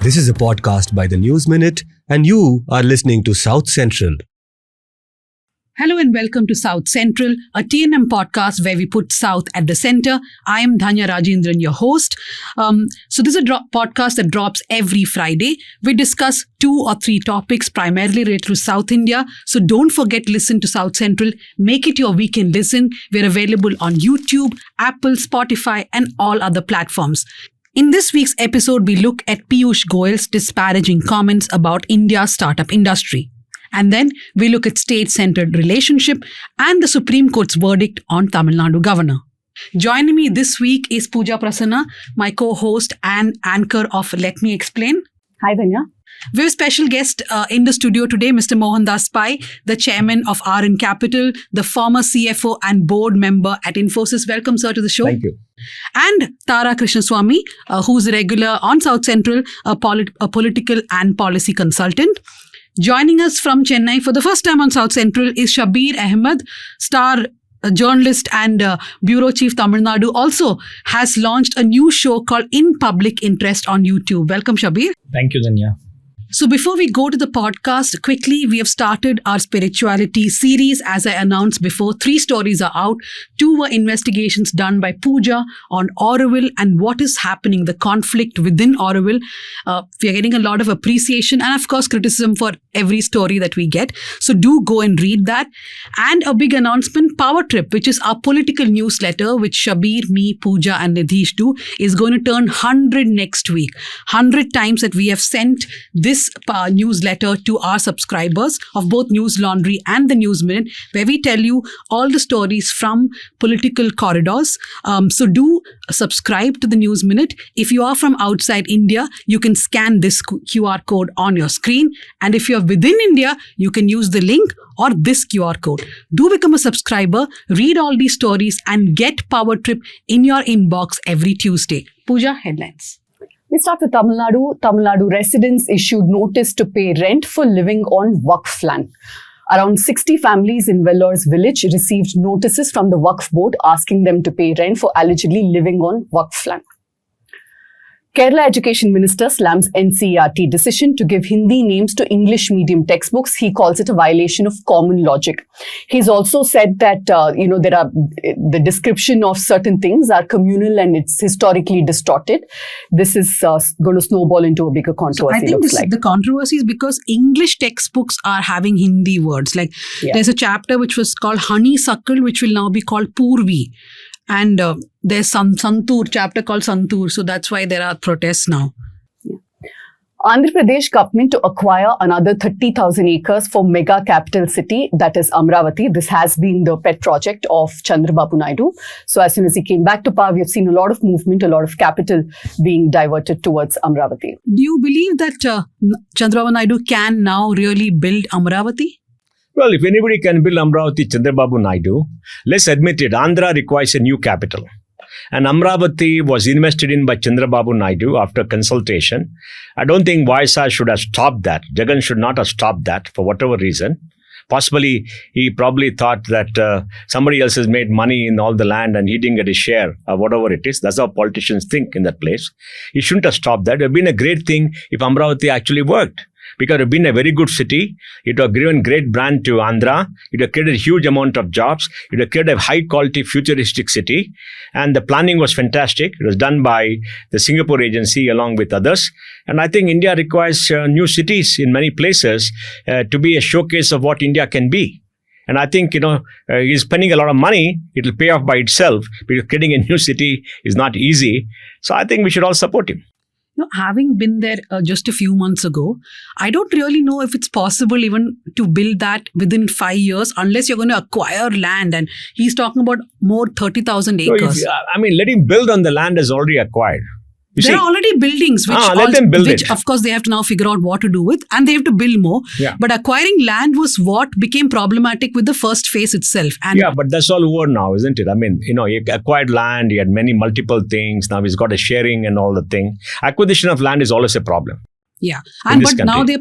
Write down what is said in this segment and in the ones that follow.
This is a podcast by the News Minute, and you are listening to South Central. Hello and welcome to South Central, a TNM podcast where we put South at the center. I am Dhanya Rajendran, your host. So this is a podcast that drops every Friday. We discuss 2 or 3 topics primarily related to South India. So don't forget to listen to South Central. Make it your weekend listen. We're available on YouTube, Apple, Spotify and all other platforms. In this week's episode, we look at Piyush Goyal's disparaging comments about India's startup industry. And then we look at state-centered relationship and the Supreme Court's verdict on Tamil Nadu Governor. Joining me this week is Pooja Prasanna, my co-host and anchor of Let Me Explain. Hi, Dhanya. We have a special guest in the studio today, Mr. Mohandas Pai, the chairman of RN Capital, the former CFO and board member at Infosys. Welcome, sir, to the show. Thank you. And Tara Krishnaswamy, who's a regular on South Central, a political and policy consultant. Joining us from Chennai for the first time on South Central is Shabbir Ahmed, star journalist and bureau chief Tamil Nadu, also has launched a new show called In Public Interest on YouTube. Welcome, Shabbir. Thank you, Dhanya. So before we go to the podcast, quickly, we have started our spirituality series. As I announced before, 3 stories are out. 2 were investigations done by Pooja on Auroville and what is happening, the conflict within Auroville. We are getting a lot of appreciation and of course criticism for every story that we get. So do go and read that. And a big announcement, Power Trip, which is our political newsletter, which Shabbir, me, Pooja and Nidhish do, is going to turn 100 next week. 100 times that we have sent this newsletter to our subscribers of both News Laundry and the News Minute, where we tell you all the stories from political corridors. So do subscribe to the News Minute. If you are from outside India, you can scan this QR code on your screen. And if you're within India, you can use the link or this QR code. Do become a subscriber, read all these stories and get Power Trip in your inbox every Tuesday. Pooja, headlines. We start with Tamil Nadu. Tamil Nadu residents issued notice to pay rent for living on Waqf land. Around 60 families in Vellore's village received notices from the Waqf board asking them to pay rent for allegedly living on Waqf land. Kerala Education Minister slams NCERT decision to give Hindi names to English medium textbooks. He calls it a violation of common logic. He's also said that, the description of certain things are communal and it's historically distorted. This is going to snowball into a bigger controversy. I think the controversy is because English textbooks are having Hindi words. There's a chapter which was called Honeysuckle, which will now be called Purvi. And there's some Santur, chapter called Santur. So that's why there are protests now. Yeah. Andhra Pradesh government to acquire another 30,000 acres for mega capital city, that is Amravati. This has been the pet project of Chandrababu Naidu. So as soon as he came back to power, we have seen a lot of movement, a lot of capital being diverted towards Amravati. Do you believe that Chandrababu Naidu can now really build Amravati? Well, if anybody can build Amravati, Chandrababu Naidu, let's admit it, Andhra requires a new capital. And Amravati was invested in by Chandrababu Naidu after consultation. I don't think YSR should have stopped that. Jagan should not have stopped that for whatever reason. Possibly, he probably thought that somebody else has made money in all the land and he didn't get his share or whatever it is. That's how politicians think in that place. He shouldn't have stopped that. It would have been a great thing if Amravati actually worked. Because it would have been a very good city. It would have given great brand to Andhra. It would have created a huge amount of jobs. It would have created a high quality futuristic city. And the planning was fantastic. It was done by the Singapore agency along with others. And I think India requires new cities in many places to be a showcase of what India can be. And I think, he's spending a lot of money. It will pay off by itself because creating a new city is not easy. So I think we should all support him. Having been there just a few months ago, I don't really know if it's possible even to build that within 5 years unless you're going to acquire land. And he's talking about more 30,000 acres. Let him build on the land that's already acquired. There are already buildings which of course they have to now figure out what to do with and they have to build more. Yeah. But acquiring land was what became problematic with the first phase itself. And but that's all over now, isn't it? He acquired land, he had multiple things. Now he's got a sharing and all the thing. Acquisition of land is always a problem. Yeah, but now they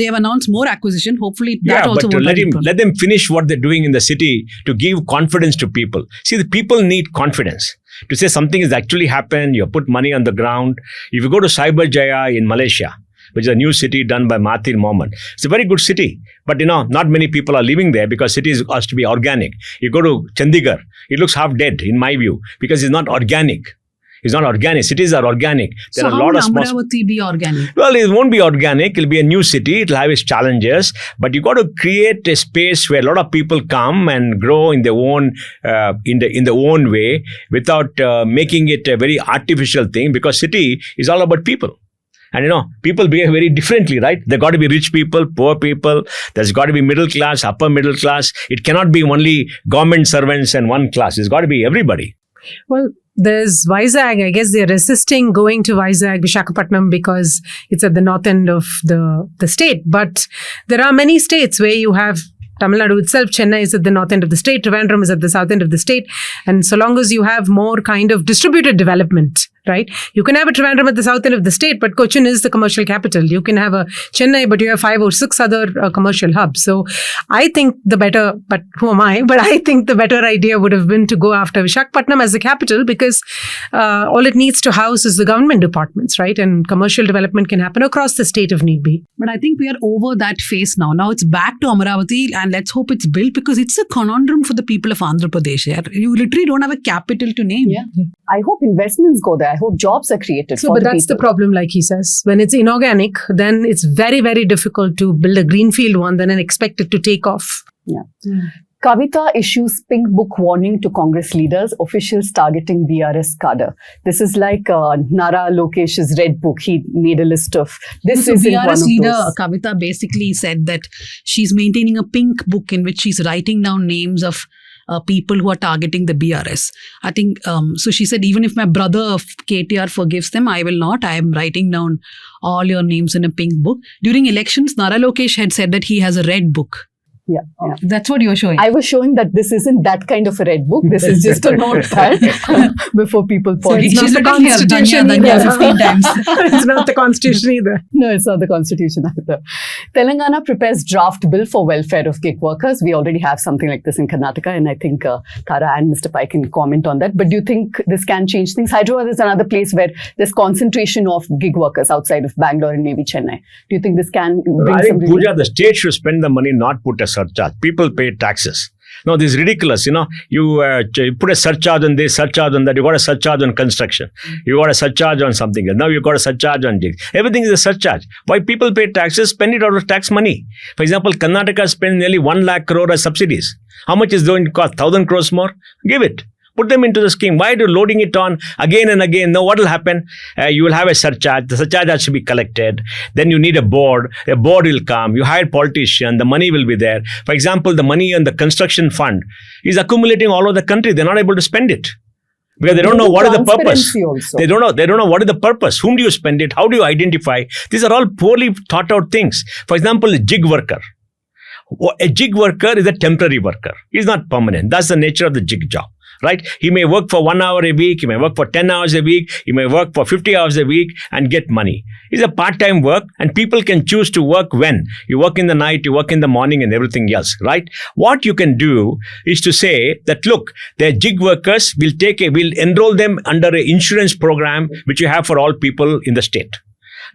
have announced more acquisition. Hopefully that also will let them finish what they're doing in the city to give confidence to people. See, the people need confidence to say something has actually happened. You put money on the ground. If you go to Cyber Jaya in Malaysia, which is a new city done by Mahathir Mohamad. It's a very good city, but not many people are living there because cities has to be organic. You go to Chandigarh, it looks half dead in my view because it's not organic. It's not organic. Cities are organic. There are a lot of small. Amravati be organic? Well, it won't be organic. It'll be a new city. It'll have its challenges. But you got to create a space where a lot of people come and grow in their own in their own way without making it a very artificial thing. Because city is all about people. And people behave very differently, right? There got to be rich people, poor people. There's got to be middle class, upper middle class. It cannot be only government servants and one class. It's got to be everybody. Well, there's Vizag. I guess they're resisting going to Vizag, Visakhapatnam, because it's at the north end of the state. But there are many states where you have Tamil Nadu itself. Chennai is at the north end of the state. Trivandrum is at the south end of the state. And so long as you have more kind of distributed development, right? You can have a Trivandrum at the south end of the state, but Cochin is the commercial capital. You can have a Chennai, but you have 5 or 6 other commercial hubs. So I think but who am I? But I think the better idea would have been to go after Visakhapatnam as the capital because all it needs to house is the government departments, right? And commercial development can happen across the state if need be. But I think we are over that phase now. Now it's back to Amaravati and let's hope it's built because it's a conundrum for the people of Andhra Pradesh. You literally don't have a capital to name. Yeah. I hope investments go there. I hope jobs are created. So, but that's the problem, like he says. When it's inorganic, then it's very, very difficult to build a greenfield one then and expect it to take off. Yeah. Kavita issues pink book warning to Congress leaders, officials targeting BRS cadre. This is like Nara Lokesh's red book. He made a list of this. So is BRS leader Kavita basically said that she's maintaining a pink book in which she's writing down names of people who are targeting the BRS. I think, so she said, even if my brother KTR forgives them, I will not. I am writing down all your names in a pink book. During elections, Nara Lokesh had said that he has a red book. Yeah. That's what you were showing. I was showing that this isn't that kind of a red book. This is just a notepad before people point. So it's not the Constitution Dhanya 15 times. It's not the Constitution either. No, it's not the Constitution either. Telangana prepares draft bill for welfare of gig workers. We already have something like this in Karnataka, and I think Tara and Mr. Pai can comment on that. But do you think this can change things? Hyderabad is another place where there's concentration of gig workers outside of Bangalore and maybe Chennai. Do you think this can bring some relief? Pooja, the state should spend the money, not put a surcharge. People pay taxes. No, this is ridiculous. You put a surcharge on this, surcharge on that. You got a surcharge on construction. You got a surcharge on something else. Now you got a surcharge on gigs. Everything is a surcharge. Why people pay taxes? Spend it out of tax money. For example, Karnataka spends nearly 1 lakh crore as subsidies. How much is going to cost? 1,000 crores more? Give it. Put them into the scheme. Why are you loading it on again and again? Now, what will happen? You will have a surcharge. The surcharge has to be collected. Then you need a board. A board will come. You hire politicians. The money will be there. For example, the money on the construction fund is accumulating all over the country. They're not able to spend it. Because they don't know what is the purpose. Also. They don't know what is the purpose. Whom do you spend it? How do you identify? These are all poorly thought out things. For example, a jig worker. A jig worker is a temporary worker. He's not permanent. That's the nature of the jig job. Right? He may work for 1 hour a week, he may work for 10 hours a week, he may work for 50 hours a week and get money. It's a part-time work and people can choose to work when. You work in the night, you work in the morning and everything else, right? What you can do is to say that, look, the jig workers will enroll them under an insurance program which you have for all people in the state.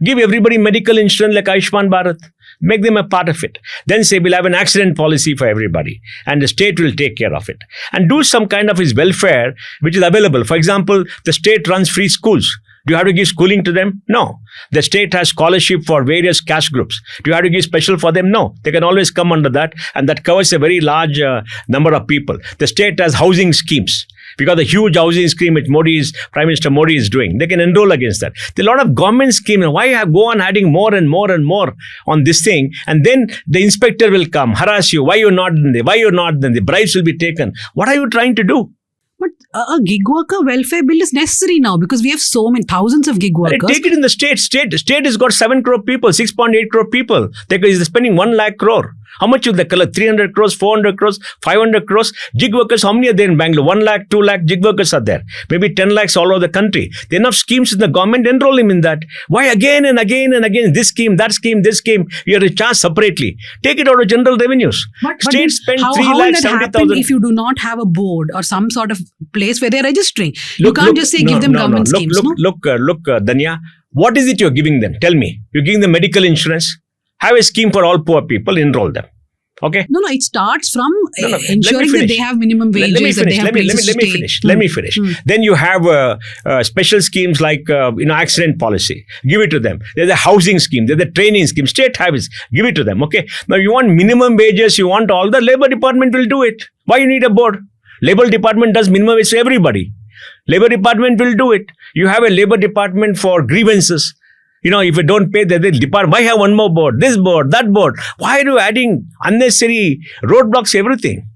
Give everybody medical insurance like Ayushman Bharat. Make them a part of it. Then say we'll have an accident policy for everybody and the state will take care of it. And do some kind of his welfare which is available. For example, the state runs free schools. Do you have to give schooling to them? No. The state has scholarship for various caste groups. Do you have to give special for them? No. They can always come under that and that covers a very large number of people. The state has housing schemes. Because the huge housing scheme which Prime Minister Modi is doing, they can enroll against that. There are a lot of government schemes. Why go on adding more and more and more on this thing? And then the inspector will come, harass you. Why you're not in there? Why you're not then? The bribes will be taken. What are you trying to do? But a gig worker welfare bill is necessary now because we have so many thousands of gig workers. Take it in the state. State has got 7 crore people, 6.8 crore people. They're spending 1 lakh crore. How much will they collect? 300 crores, 400 crores, 500 crores? Gig workers, how many are there in Bangalore? 1 lakh, 2 lakh gig workers are there. Maybe 10 lakhs all over the country. There are enough schemes in the government, enroll him in that. Why again and again and again? This scheme, that scheme, this scheme. You are charged separately. Take it out of general revenues. States spend 3 how lakh will that 70,000. happen if you do not have a board or some sort of place where they're registering? You can't just say give them government schemes. Look, Dhanya. What is it you're giving them? Tell me. You're giving them medical insurance. Have a scheme for all poor people. Enroll them. Okay. No. It starts from ensuring that they have minimum wages. Let me finish. Then you have special schemes like accident policy. Give it to them. There's a housing scheme. There's a training scheme. State habits. Give it to them. Okay. Now you want minimum wages. You want all. The Labor Department will do it. Why you need a board? Labor Department does minimum wage to everybody. Labor Department will do it. You have a Labor Department for grievances. If you don't pay, the department. Why have one more board? This board, that board. Why are you adding unnecessary roadblocks, everything?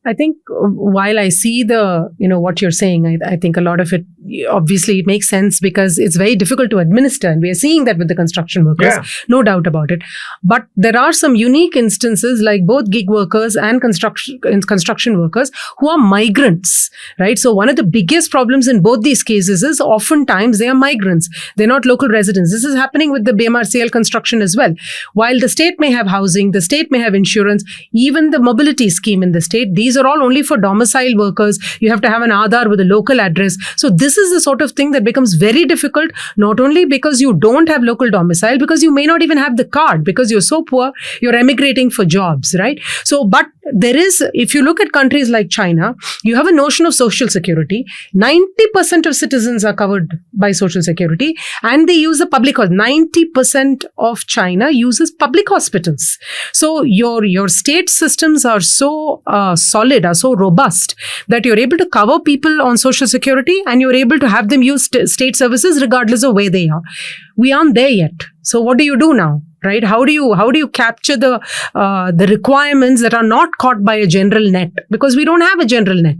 I think while I see what you're saying, I think a lot of it, obviously it makes sense because it's very difficult to administer, and we are seeing that with the construction workers, no doubt about it. But there are some unique instances like both gig workers and construction workers who are migrants, right? So one of the biggest problems in both these cases is oftentimes they are migrants. They're not local residents. This is happening with the BMRCL construction as well. While the state may have housing, the state may have insurance, even the mobility scheme in the state, these are all only for domicile workers. You have to have an Aadhaar with a local address. So this is the sort of thing that becomes very difficult, not only because you don't have local domicile, because you may not even have the card, because you're so poor, you're emigrating for jobs, right? So, but there is, if you look at countries like China, you have a notion of social security. 90% of citizens are covered by social security, and they use the public, 90% of China uses public hospitals. So your state systems are so solid, are so robust that you're able to cover people on social security and you're able to have them use state services regardless of where they are. We aren't there yet. So what do you do now? Right? How do you capture the requirements that are not caught by a general net? Because we don't have a general net,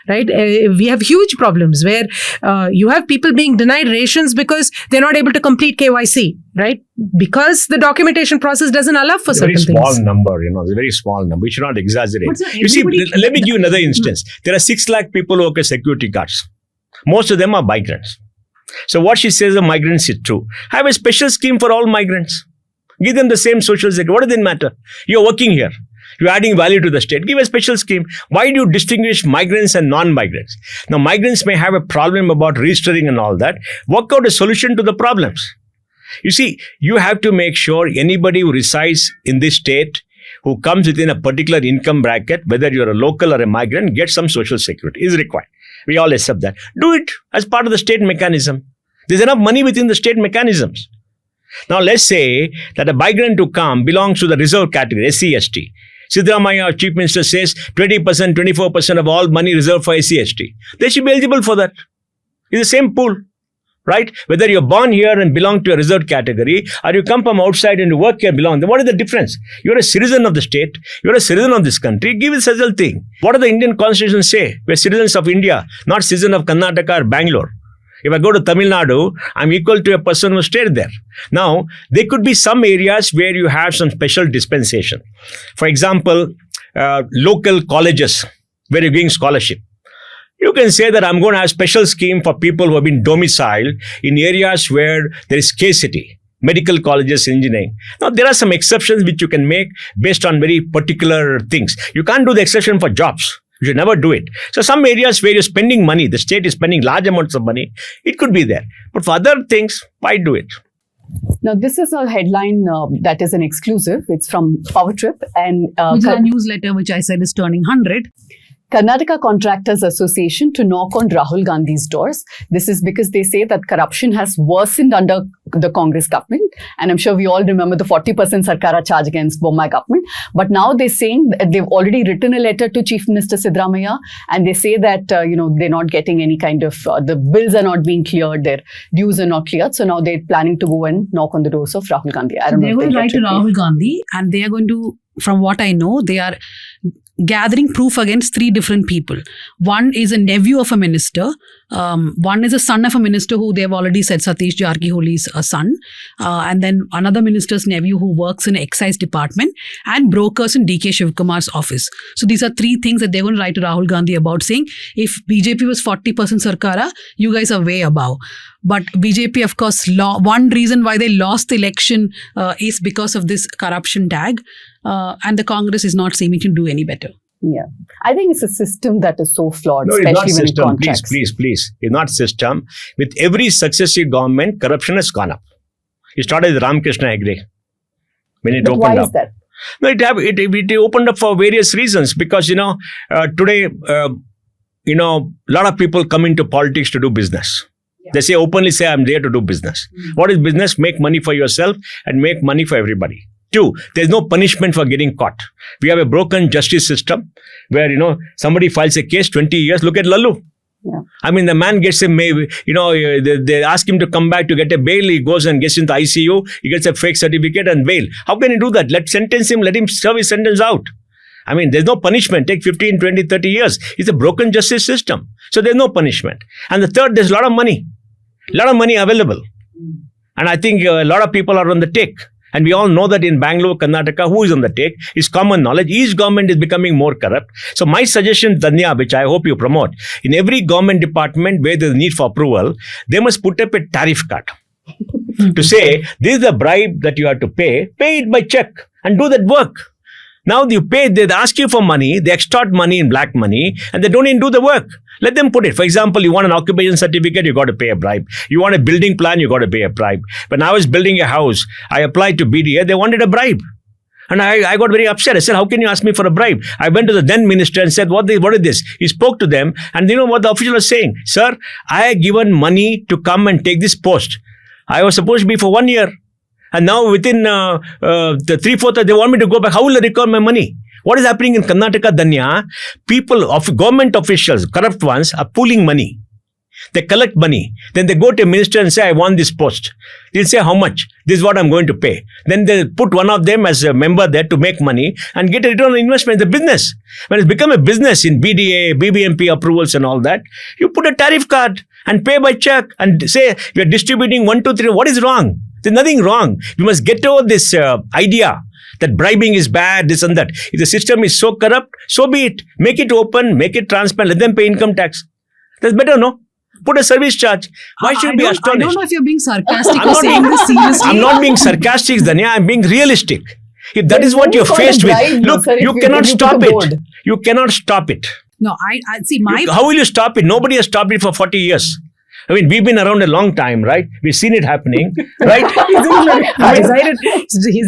right? We have huge problems where you have people being denied rations because they're not able to complete KYC, right? Because the documentation process doesn't allow for certain things. It's a very small number. We should not exaggerate. You see, let me give you another instance. There are 6 lakh people who work as security guards. Most of them are migrants. So what she says of migrants is true. Have a special scheme for all migrants. Give them the same social security. What does it matter? You're working here. You're adding value to the state. Give a special scheme. Why do you distinguish migrants and non-migrants? Now, migrants may have a problem about registering and all that. Work out a solution to the problems. You see, you have to make sure anybody who resides in this state, who comes within a particular income bracket, whether you're a local or a migrant, gets some social security. Is required. We all accept that. Do it as part of the state mechanism. There's enough money within the state mechanisms. Now, let's say that a migrant who comes belongs to the reserve category, SC/ST. Siddaramaiah, our Chief Minister, says 20%, 24% of all money reserved for SC/ST. They should be eligible for that. It's the same pool, right? Whether you're born here and belong to a reserved category, or you come from outside and you work here, belong. Then what is the difference? You're a citizen of the state. You're a citizen of this country. Give it such a thing. What does the Indian Constitution say? We're citizens of India, not citizens of Karnataka or Bangalore. If I go to Tamil Nadu, I'm equal to a person who stayed there. Now, there could be some areas where you have some special dispensation. For example, local colleges where you're giving scholarship. You can say that I'm going to have a special scheme for people who have been domiciled in areas where there is scarcity. Medical colleges, engineering. Now, there are some exceptions which you can make based on very particular things. You can't do the exception for jobs. You should never do it. So some areas where you're spending money, the state is spending large amounts of money, it could be there. But for other things, why do it? Now, this is a headline that is an exclusive. It's from Power Trip. And which is a newsletter which I said is turning 100. Karnataka Contractors Association to knock on Rahul Gandhi's doors. This is because they say that corruption has worsened under the Congress government. And I'm sure we all remember the 40% Sarkara charge against Bommai government. But now they're saying that they've already written a letter to Chief Minister Siddaramaiah, and they say that, they're not getting any kind of, the bills are not being cleared, their dues are not cleared. So now they're planning to go and knock on the doors of Rahul Gandhi. I don't know. They're going to write to Rahul Gandhi, and they are going to, from what I know, they are gathering proof against 3 different people. One is a nephew of a minister. One is a son of a minister who they have already said Satish Jarkiholy's son. And then another minister's nephew who works in excise department, and brokers in DK Shivkumar's office. So these are 3 things that they're going to write to Rahul Gandhi about, saying if BJP was 40% Sarkara, you guys are way above. But BJP, of course, one reason why they lost the election is because of this corruption tag. And the Congress is not seeming to do any better. Yeah. I think it's a system that is so flawed, No, it's not especially when it system. contracts. Please. It's not system. With every successive government, corruption has gone up. It started with Ramakrishna Hegde when it But opened why up. is that? No, it opened up for various reasons because, today, a lot of people come into politics to do business. Yeah. They openly say, I'm there to do business. What is business? Make money for yourself and make money for everybody. 2, there's no punishment for getting caught. We have a broken justice system where, somebody files a case, 20 years. Look at Lalu. Yeah. I mean, the man gets they ask him to come back to get a bail. He goes and gets into ICU. He gets a fake certificate and bail. How can he do that? Let's sentence him. Let him serve his sentence out. I mean, there's no punishment. Take 15, 20, 30 years. It's a broken justice system. So there's no punishment. And the third, there's a lot of money. A lot of money available. And I think a lot of people are on the take. And we all know that in Bangalore, Karnataka, who is on the take is common knowledge. Each government is becoming more corrupt. So my suggestion, Dhanya, which I hope you promote, in every government department where there's a need for approval, they must put up a tariff card to say, this is the bribe that you have to pay it by check and do that work. Now you pay, they ask you for money, they extort money in black money, and they don't even do the work. Let them put it. For example, you want an occupation certificate, you got to pay a bribe. You want a building plan, you got to pay a bribe. When I was building a house, I applied to BDA, they wanted a bribe. And I got very upset. I said, how can you ask me for a bribe? I went to the then minister and said, what is this? He spoke to them, and you know what the official was saying? Sir, I had given money to come and take this post. I was supposed to be for 1 year. And now within the 3/4, they want me to go back. How will I recover my money? What is happening in Karnataka, Dhanya? People, government officials, corrupt ones, are pooling money. They collect money. Then they go to a minister and say, I want this post. They'll say, how much? This is what I'm going to pay. Then they'll put one of them as a member there to make money and get a return on investment. It's a business. When it's become a business in BDA, BBMP approvals and all that, you put a tariff card and pay by check and say, you're distributing 1, 2, 3. What is wrong? There's nothing wrong. We must get over this idea that bribing is bad, this and that. If the system is so corrupt, so be it. Make it open, make it transparent, let them pay income tax. That's better, no? Put a service charge. Why should we be astonished? I don't know if you're being sarcastic or saying this seriously. I'm not being sarcastic, Dhanya. I'm being realistic. If that is what you're faced with, look, you cannot stop it. You cannot stop it. No, I see my... How will you stop it? Nobody has stopped it for 40 years. I mean, we've been around a long time, right? We've seen it happening, right? He's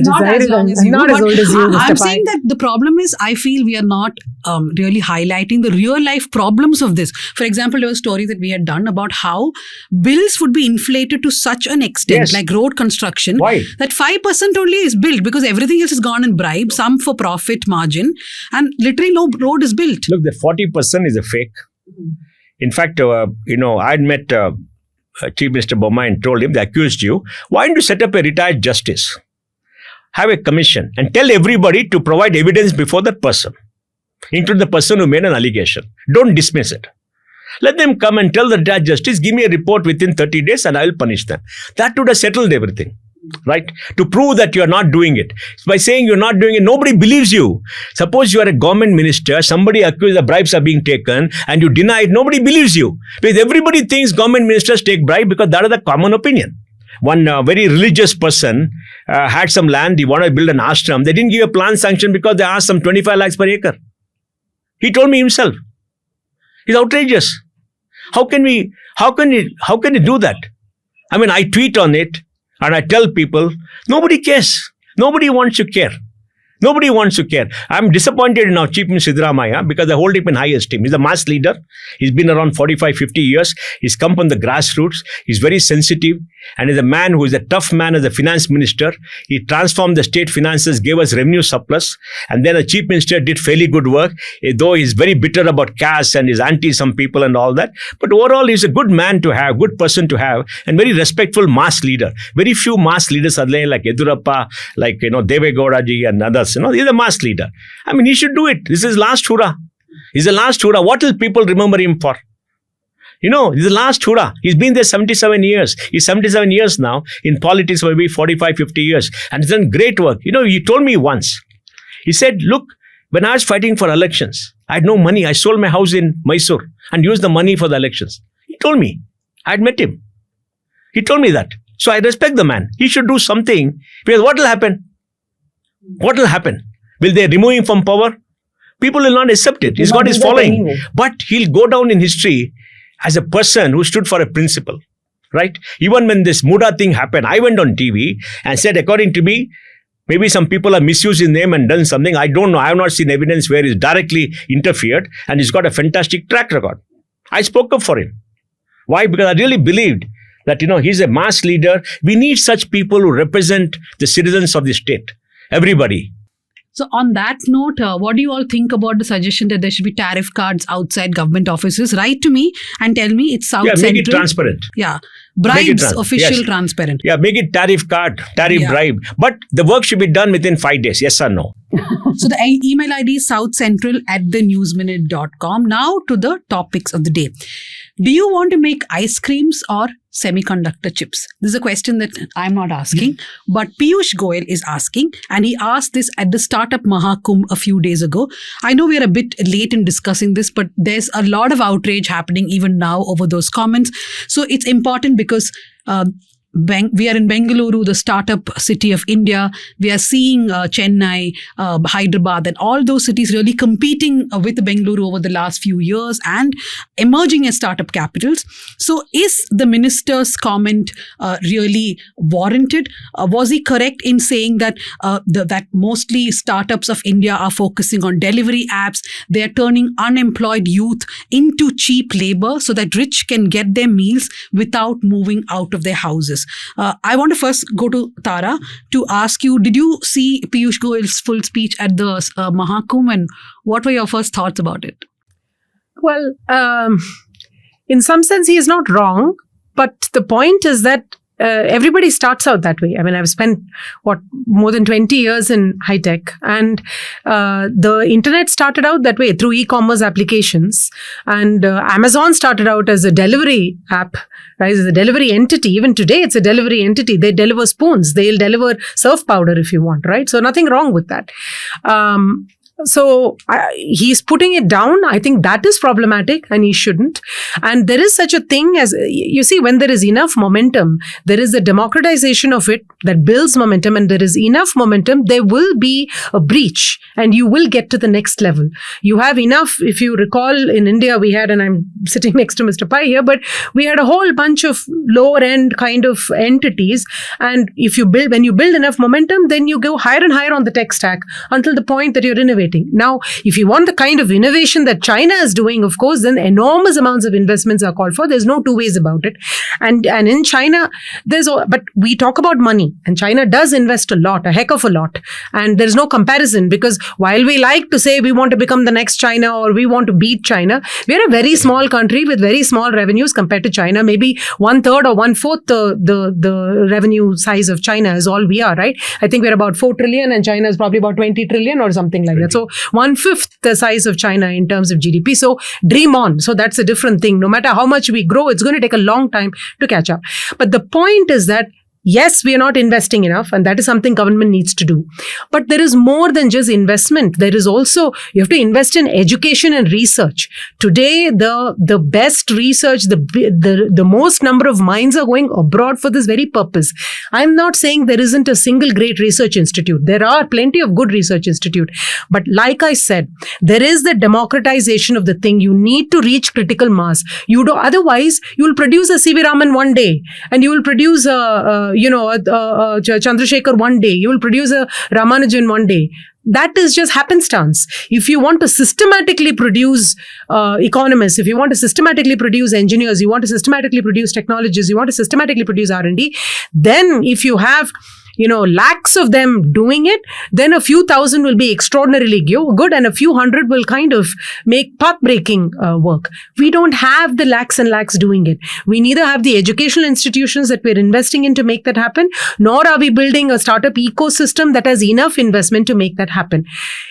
not as long as you. Not as old as you, Mr. I'm Pai. saying that the problem is, I feel we are not really highlighting the real life problems of this. For example, there was a story that we had done about how bills would be inflated to such an extent, Yes. like road construction, Why? that 5% only is built because everything else has gone in bribe, some for profit margin, and literally no road is built. Look, the 40% is a fake. In fact, I had met Chief Minister Bommai and told him, they accused you, why don't you set up a retired justice? Have a commission and tell everybody to provide evidence before that person, including the person who made an allegation. Don't dismiss it. Let them come and tell the retired justice, give me a report within 30 days and I will punish them. That would have settled everything. Right? To prove that you are not doing it. By saying you're not doing it, nobody believes you. Suppose you are a government minister, somebody accuses the bribes are being taken and you deny it, nobody believes you. Because everybody thinks government ministers take bribe because that is the common opinion. One very religious person had some land, he wanted to build an ashram. They didn't give a plan sanction because they asked some 25 lakhs per acre. He told me himself. It's outrageous. How can you do that? I mean, I tweet on it. And I tell people, nobody cares. Nobody wants to care. Nobody wants to care. I'm disappointed in our Chief Minister Siddaramaiah because I hold him in high esteem. He's a mass leader. He's been around 45, 50 years. He's come from the grassroots. He's very sensitive. And is a man who is a tough man as a finance minister. He transformed the state finances, gave us revenue surplus. And then a Chief Minister did fairly good work, though he's very bitter about caste and is anti some people and all that. But overall, he's a good man to have, good person to have, and very respectful mass leader. Very few mass leaders are there like Yedurappa, like Devegowda ji and others. us. He's a mass leader. I mean, he should do it. This is last hurrah. He's the last hurrah. What will people remember him for? He's the last hurrah. He's been there 77 years. He's 77 years now. In politics, maybe 45, 50 years. And he's done great work. He told me once. He said, look, when I was fighting for elections, I had no money. I sold my house in Mysore and used the money for the elections. He told me. I had met him. He told me that. So I respect the man. He should do something. Because what will happen? What will happen? Will they remove him from power? People will not accept it. He's got his following. Anyway. But he'll go down in history as a person who stood for a principle. Right? Even when this Muda thing happened, I went on TV and said, according to me, maybe some people have misused his name and done something. I don't know. I have not seen evidence where he's directly interfered. And he's got a fantastic track record. I spoke up for him. Why? Because I really believed that, he's a mass leader. We need such people who represent the citizens of the state. Everybody. So on that note, what do you all think about the suggestion that there should be tariff cards outside government offices? Write to me and tell me it's South Central. Yeah, make it transparent. Yeah. Bribes, official, transparent. Yeah, make it tariff card, bribe. But the work should be done within 5 days. Yes or no? So the email ID is southcentral@thenewsminute.com. Now to the topics of the day. Do you want to make ice creams or semiconductor chips? This is a question that I'm not asking, but Piyush Goyal is asking, and he asked this at the Startup Mahakumbh a few days ago. I know we are a bit late in discussing this, but there's a lot of outrage happening even now over those comments. So it's important because we are in Bengaluru, the startup city of India. We are seeing Chennai, Hyderabad, and all those cities really competing with Bengaluru over the last few years and emerging as startup capitals. So is the minister's comment really warranted? Was he correct in saying that that mostly startups of India are focusing on delivery apps? They are turning unemployed youth into cheap labor so that rich can get their meals without moving out of their houses. I want to first go to Tara to ask you, did you see Piyush Goyal's full speech at the Mahakumbh, and what were your first thoughts about it? Well, in some sense, he is not wrong, but the point is that everybody starts out that way. I mean, I've spent, more than 20 years in high tech, and the internet started out that way through e-commerce applications, and Amazon started out as a delivery app, right, as a delivery entity. Even today, it's a delivery entity. They deliver spoons. They'll deliver surf powder if you want, right? So nothing wrong with that. So he's putting it down. I think that is problematic and he shouldn't. And there is such a thing as, you see, when there is enough momentum, there is a democratization of it that builds momentum, and there is enough momentum, there will be a breach and you will get to the next level. You have enough, if you recall, in India we had, and I'm sitting next to Mr. Pai here, but we had a whole bunch of lower end kind of entities. And when you build enough momentum, then you go higher and higher on the tech stack until the point that you're innovating. Now, if you want the kind of innovation that China is doing, of course, then enormous amounts of investments are called for. There's no two ways about it. And in China, but we talk about money, and China does invest a lot, a heck of a lot. And there's no comparison, because while we like to say we want to become the next China or we want to beat China, we're a very small country with very small revenues compared to China. Maybe 1/3 or 1/4 the revenue size of China is all we are, right? I think we're about 4 trillion and China is probably about 20 trillion or something like that. So 1/5 the size of China in terms of GDP. So dream on. So that's a different thing. No matter how much we grow, it's going to take a long time to catch up. But the point is that yes, we are not investing enough, and that is something government needs to do. But there is more than just investment. There is also, you have to invest in education and research. Today, the best research, the most number of minds are going abroad for this very purpose. I'm not saying there isn't a single great research institute. There are plenty of good research institutes. But like I said, there is the democratization of the thing. You need to reach critical mass. Otherwise, you will produce a C.V. Raman one day, and you will produce Chandrasekhar one day, you will produce a Ramanujan one day. That is just happenstance. If you want to systematically produce economists, if you want to systematically produce engineers, you want to systematically produce technologists, you want to systematically produce R&D, then if you have lakhs of them doing it, then a few thousand will be extraordinarily good and a few hundred will kind of make path-breaking work. We don't have the lakhs and lakhs doing it. We neither have the educational institutions that we're investing in to make that happen, nor are we building a startup ecosystem that has enough investment to make that happen.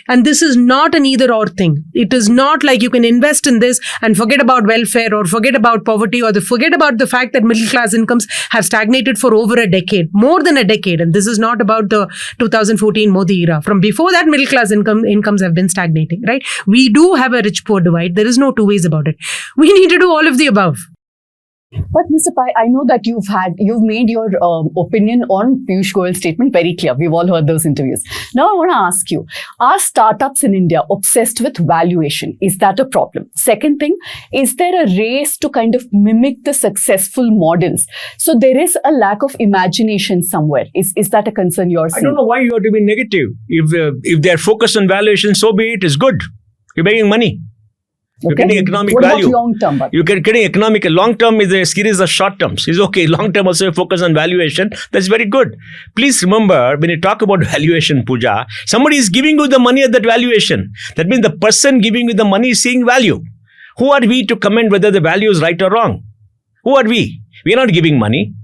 And this is not an either-or thing. It is not like you can invest in this and forget about welfare or forget about poverty or forget about the fact that middle-class incomes have stagnated for over a decade, more than a decade. And this is not about the 2014 Modi era. From before that, middle-class incomes have been stagnating, right? We do have a rich-poor divide. There is no two ways about it. We need to do all of the above. But Mr. Pai, I know that you've made your opinion on Piyush Goyal's statement very clear. We've all heard those interviews. Now I want to ask you, are startups in India obsessed with valuation? Is that a problem? Second thing, is there a race to kind of mimic the successful models? So there is a lack of imagination somewhere. Is that a concern you're seeing? I don't know why you have to be negative. If they're focused on valuation, so be it. It's good. You're making money. You're getting economic value. What about long term? You're getting economic. Long term is a series of short terms. It's okay. Long term also focus on valuation. That's very good. Please remember, when you talk about valuation, Pooja, somebody is giving you the money at that valuation. That means the person giving you the money is seeing value. Who are we to comment whether the value is right or wrong? Who are we? We are not giving money.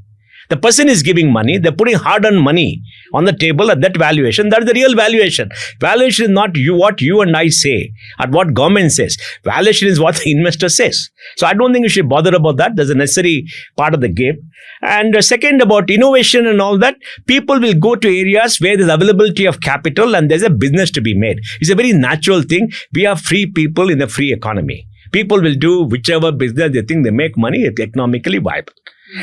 The person is giving money. They're putting hard-earned money on the table at that valuation. That is the real valuation. Valuation is not what you and I say or what government says. Valuation is what the investor says. So I don't think you should bother about that. That's a necessary part of the game. And second, about innovation and all that, people will go to areas where there's availability of capital and there's a business to be made. It's a very natural thing. We are free people in a free economy. People will do whichever business they think they make money, it's economically viable.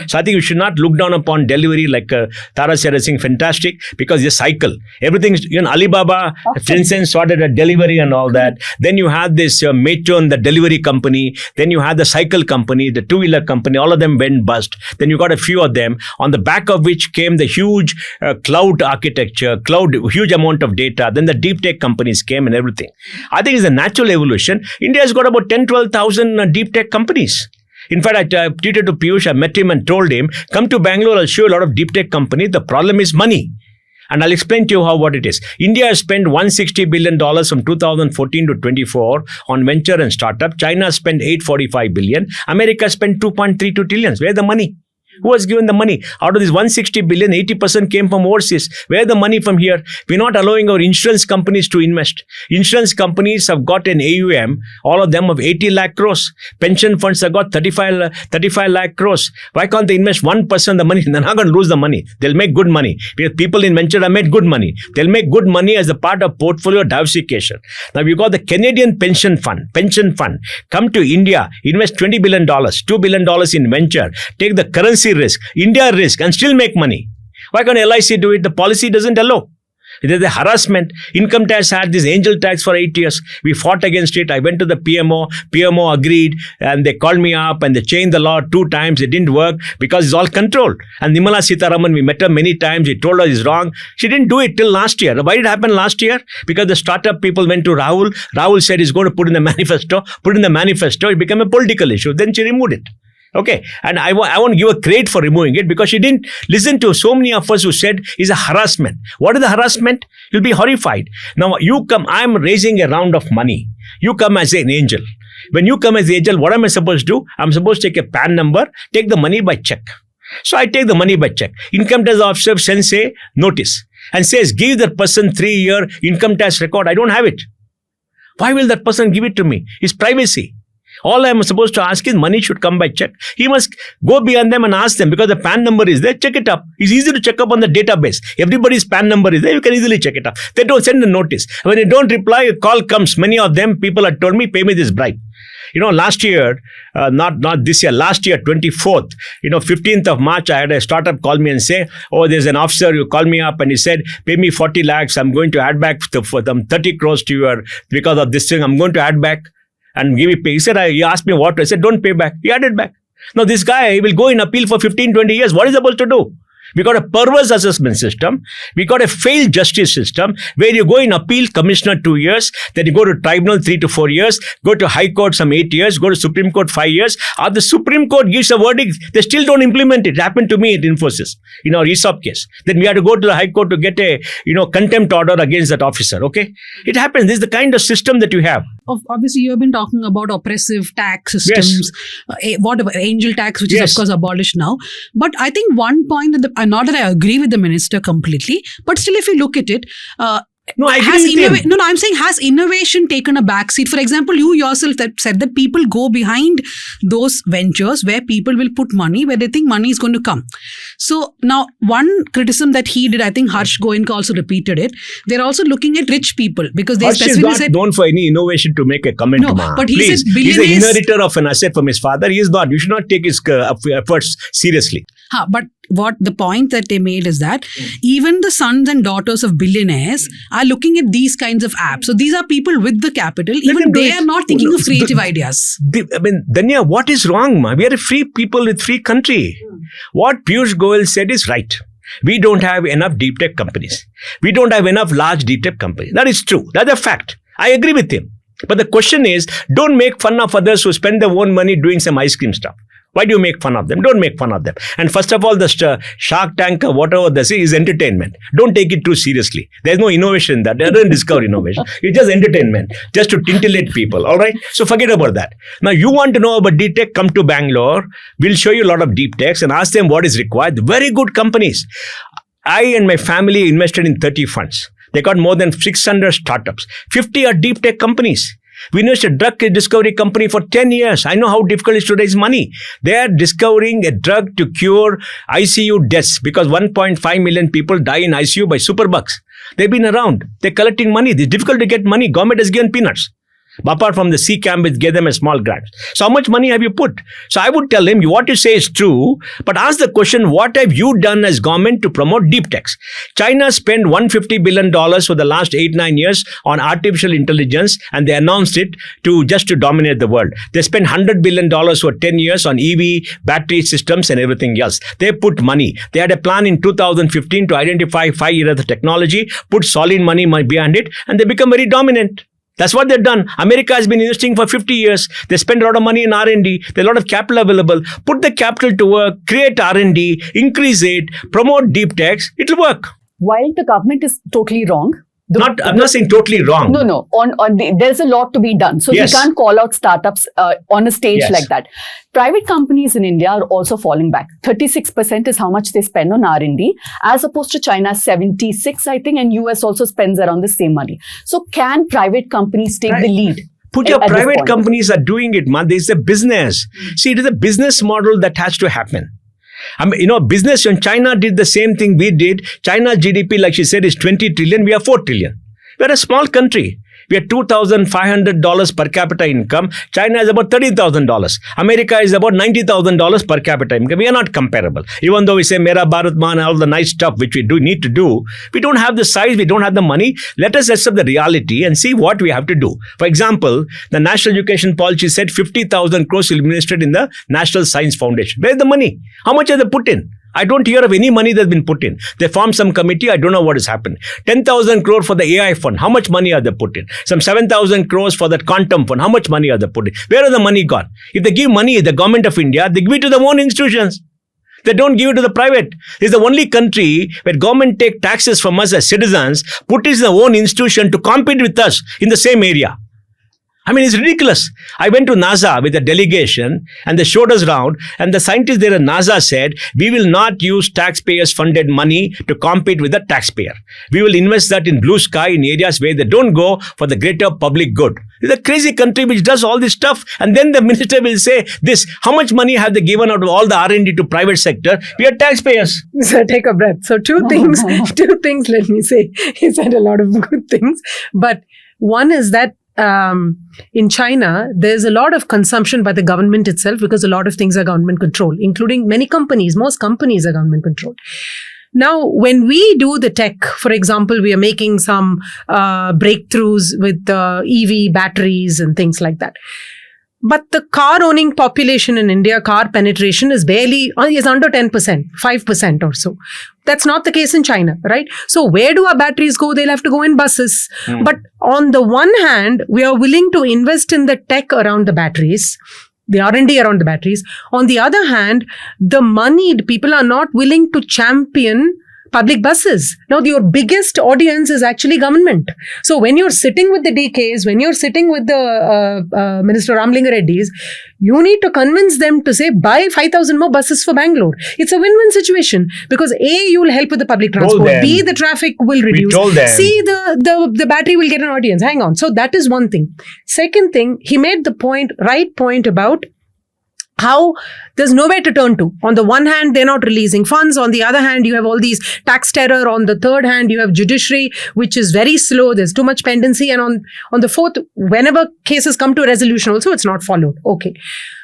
So I think we should not look down upon delivery like Tara said, I think fantastic, because it's a cycle. Everything, Alibaba, for instance, started a delivery and all that. Then you had this Metron, the delivery company. Then you had the cycle company, the two-wheeler company. All of them went bust. Then you got a few of them, on the back of which came the huge cloud architecture, huge amount of data. Then the deep tech companies came and everything. I think it's a natural evolution. India has got about 10,000-12,000 deep tech companies. In fact, I tweeted to Piyush, I met him and told him, come to Bangalore, I'll show you a lot of deep tech companies. The problem is money. And I'll explain to you what it is. India has spent $160 billion from 2014 to 24 on venture and startup. China spent $845 billion. America spent $2.32 trillion. Where's the money? Who has given the money? Out of this 160 billion, 80% came from overseas. Where the money from here? We're not allowing our insurance companies to invest. Insurance companies have got an AUM, all of them of 80 lakh crores. Pension funds have got 35 lakh crores. Why can't they invest 1% of the money? They're not going to lose the money. They'll make good money. Because people in venture have made good money. They'll make good money as a part of portfolio diversification. Now we've got the Canadian pension fund. Come to India, invest $20 billion, $2 billion in venture, take the currency risk, India risk, and still make money. Why can't LIC do it? The policy doesn't allow. There's a harassment. Income tax had this angel tax for 8 years. We fought against it. I went to the PMO. PMO agreed and they called me up and they changed the law 2 times. It didn't work because it's all controlled. And Nirmala Sitharaman, we met her many times. She told us it's wrong. She didn't do it till last year. Why did it happen last year? Because the startup people went to Rahul. Rahul said he's going to put in the manifesto. It became a political issue. Then she removed it. Okay, and I want to give her credit for removing it because she didn't listen to so many of us who said it's a harassment. What is the harassment? You'll be horrified. Now you come, I'm raising a round of money. You come as an angel. When you come as an angel, what am I supposed to do? I'm supposed to take a PAN number, take the money by check. So I take the money by check. Income tax officer sends a notice and says, give that person 3-year income tax record. I don't have it. Why will that person give it to me? It's privacy. All I am supposed to ask is money should come by check. He must go beyond them and ask them because the PAN number is there, check it up. It's easy to check up on the database. Everybody's PAN number is there, you can easily check it up. They don't send a notice. When they don't reply, a call comes. Many of them, people have told me, pay me this bribe. Last year, not this year, last year, 24th, 15th of March, I had a startup call me and say, oh, there's an officer who called me up and he said, pay me 40 lakhs. I'm going to add back for them 30 crores to your, because of this thing, I'm going to add back. And give me pay. He said, he asked me what. I said, don't pay back. He added back. Now this guy will go in appeal for 15, 20 years. What is he supposed to do? We got a perverse assessment system. We got a failed justice system where you go in appeal, commissioner 2 years, then you go to tribunal 3 to 4 years, go to high court some 8 years, go to Supreme Court 5 years. The Supreme Court gives a verdict, they still don't implement it. It happened to me at Infosys in our ESOP case. Then we had to go to the high court to get a contempt order against that officer. Okay, it happens. This is the kind of system that you have. Obviously, you have been talking about oppressive tax systems, whatever, angel tax, which is of course abolished now. But I think one point that not that I agree with the minister completely, but still, if you look at it, No, I agree with him. No, I'm saying, has innovation taken a backseat? For example, you yourself said that people go behind those ventures where people will put money, where they think money is going to come. So now, one criticism that he did, I think Harsh Goenka also repeated it. They're also looking at rich people because they Harsh specifically is not said known for any innovation to make a comment. No, but he please. said He's the billionaires. inheritor of an asset from his father. He is not. You should not take his efforts seriously. But what the point that they made is that even the sons and daughters of billionaires are looking at these kinds of apps. So these are people with the capital. Even they are not thinking of creative ideas. Dhanya, what is wrong, ma? We are a free people with free country. What Piyush Goyal said is right. We don't have enough deep tech companies. We don't have enough large deep tech companies. That is true. That's a fact. I agree with him. But the question is, don't make fun of others who spend their own money doing some ice cream stuff. Why do you make fun of them? Don't make fun of them. And first of all, the Shark Tank, whatever this is entertainment. Don't take it too seriously. There's no innovation in that. They don't discover innovation. It's just entertainment, just to titillate people. All right? So forget about that. Now, you want to know about deep tech? Come to Bangalore. We'll show you a lot of deep techs and ask them what is required. Very good companies. I and my family invested in 30 funds. They got more than 600 startups. 50 are deep tech companies. We invested a drug discovery company for 10 years. I know how difficult it is to raise money. They are discovering a drug to cure ICU deaths because 1.5 million people die in ICU by superbugs. They've been around. They're collecting money. It's difficult to get money. Government has given peanuts. Apart from the C camp, which gave them a small grant. So how much money have you put? So I would tell him, what you say is true, but ask the question, what have you done as government to promote deep techs? China spent $150 billion for the last 8-9 years on artificial intelligence, and they announced it just to dominate the world. They spent $100 billion for 10 years on EV, battery systems and everything else. They put money. They had a plan in 2015 to identify 5 years of technology, put solid money behind it, and they become very dominant. That's what they've done. America has been investing for 50 years. They spend a lot of money in R&D. There's a lot of capital available. Put the capital to work, create R&D, increase it, promote deep techs. It'll work. While the government is totally wrong. I'm not saying totally wrong. No. There's a lot to be done. So Yes. we can't call out startups on a stage Yes. like that. Private companies in India are also falling back. 36% is how much they spend on R&D, as opposed to China's 76, I think, and US also spends around the same money. So can private companies take the lead? Pooja, at this private point? companies are doing it, man. There's a business. See, it is a business model that has to happen. Business, when China did the same thing we did, China's GDP, like she said, is 20 trillion. We are 4 trillion. We're a small country. We are $2,500 per capita income. China is about $30,000. America is about $90,000 per capita income. We are not comparable. Even though we say Mera Bharat Man, all the nice stuff which we need to do, we don't have the size, we don't have the money. Let us accept the reality and see what we have to do. For example, the National Education Policy said 50,000 crores will be invested in the National Science Foundation. Where's the money? How much have they put in? I don't hear of any money that's been put in. They formed some committee. I don't know what has happened. 10,000 crore for the AI fund. How much money are they put in? Some 7,000 crores for that quantum fund. How much money are they put in? Where are the money gone? If they give money, the government of India, they give it to their own institutions. They don't give it to the private. It's the only country where government take taxes from us as citizens, put it in their own institution to compete with us in the same area. I mean, it's ridiculous. I went to NASA with a delegation and they showed us around, and the scientists there at NASA said, we will not use taxpayers funded money to compete with the taxpayer. We will invest that in blue sky in areas where they don't go for the greater public good. It's a crazy country which does all this stuff, and then the minister will say this, how much money have they given out of all the R&D to private sector? We are taxpayers. So take a breath. So two things, let me say. He said a lot of good things. But one is that in China, there's a lot of consumption by the government itself because a lot of things are government controlled, including many companies. Most companies are government controlled. Now, when we do the tech, for example, we are making some breakthroughs with EV batteries and things like that. But the car owning population in India, car penetration is under 10%, 5% or so. That's not the case in China, right? So where do our batteries go? They'll have to go in buses. But on the one hand, we are willing to invest in the tech around the batteries, the R&D around the batteries. On the other hand, the moneyed people are not willing to champion public buses. Now, your biggest audience is actually government. So when you're sitting with the DKs, when you're sitting with the Minister Ramlinga Reddys, you need to convince them to say, buy 5,000 more buses for Bangalore. It's a win-win situation because A, you will help with the public transport. B, the traffic will reduce. C, the battery will get an audience. Hang on. So that is one thing. Second thing, he made the right point about how there's nowhere to turn to. On the one hand, they're not releasing funds. On the other hand, you have all these tax terror. On the third hand, you have judiciary, which is very slow. There's too much pendency. And on the fourth, whenever cases come to a resolution also, it's not followed. Okay.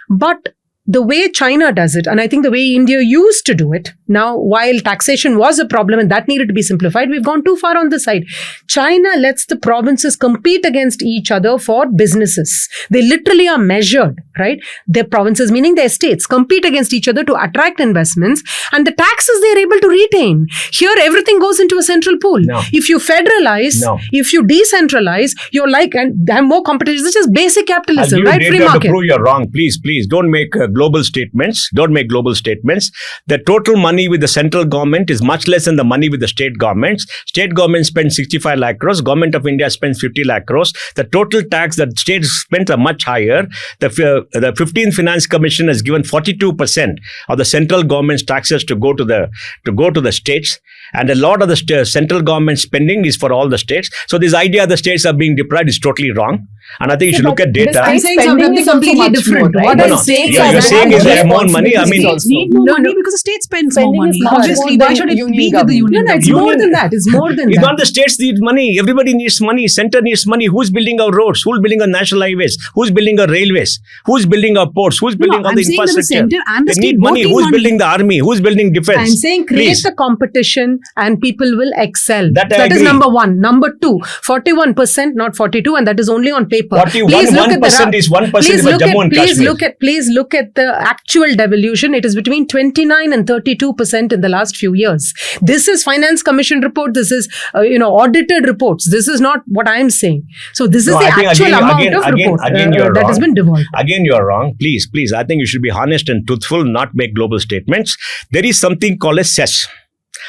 But the way China does it, and I think the way India used to do it, now while taxation was a problem and that needed to be simplified, we've gone too far on this side. China lets the provinces compete against each other for businesses. They literally are measured, right? Their provinces, meaning their states, compete against each other to attract investments, and the taxes they're able to retain. Here, everything goes into a central pool. No. If you federalize, if you decentralize, you're like, and have more competition. This is basic capitalism, right? Free market. To prove you're wrong, please, don't make global statements. Don't make global statements. The total money with the central government is much less than the money with the state governments. State government spends 65 lakh crores. Government of India spends 50 lakh crores. The total tax that states spend are much higher. The 15th Finance Commission has given 42% of the central government's taxes to go to the states. And a lot of the central government spending is for all the states. So this idea the states are being deprived is totally wrong. And I think you should look at data. I'm saying something completely different. More, right? What you're saying is they have more money. I mean, states need more money because the state spends more money. Obviously, why should it be with the union? No, it's more than that. It's more than that. It's not the states need money. Everybody needs money. Center needs money. Who's building our roads? Who's building our national highways? Who's building our railways? Who's building our ports? Who's building all the infrastructure? They need money. Who's building the army? Who's building defense? I'm saying create the competition and people will excel. That is number one. Number two, 41%, not 42, and that is only on paper. 1% is 1% of Jammu and Kashmir. Please look at the actual devolution. It is between 29 and 32% in the last few years. This is Finance Commission report. This is audited reports. This is not what I'm saying. So this is the actual amount of report that has been devolved. Again, you're wrong. Please. I think you should be honest and truthful, not make global statements. There is something called a cess.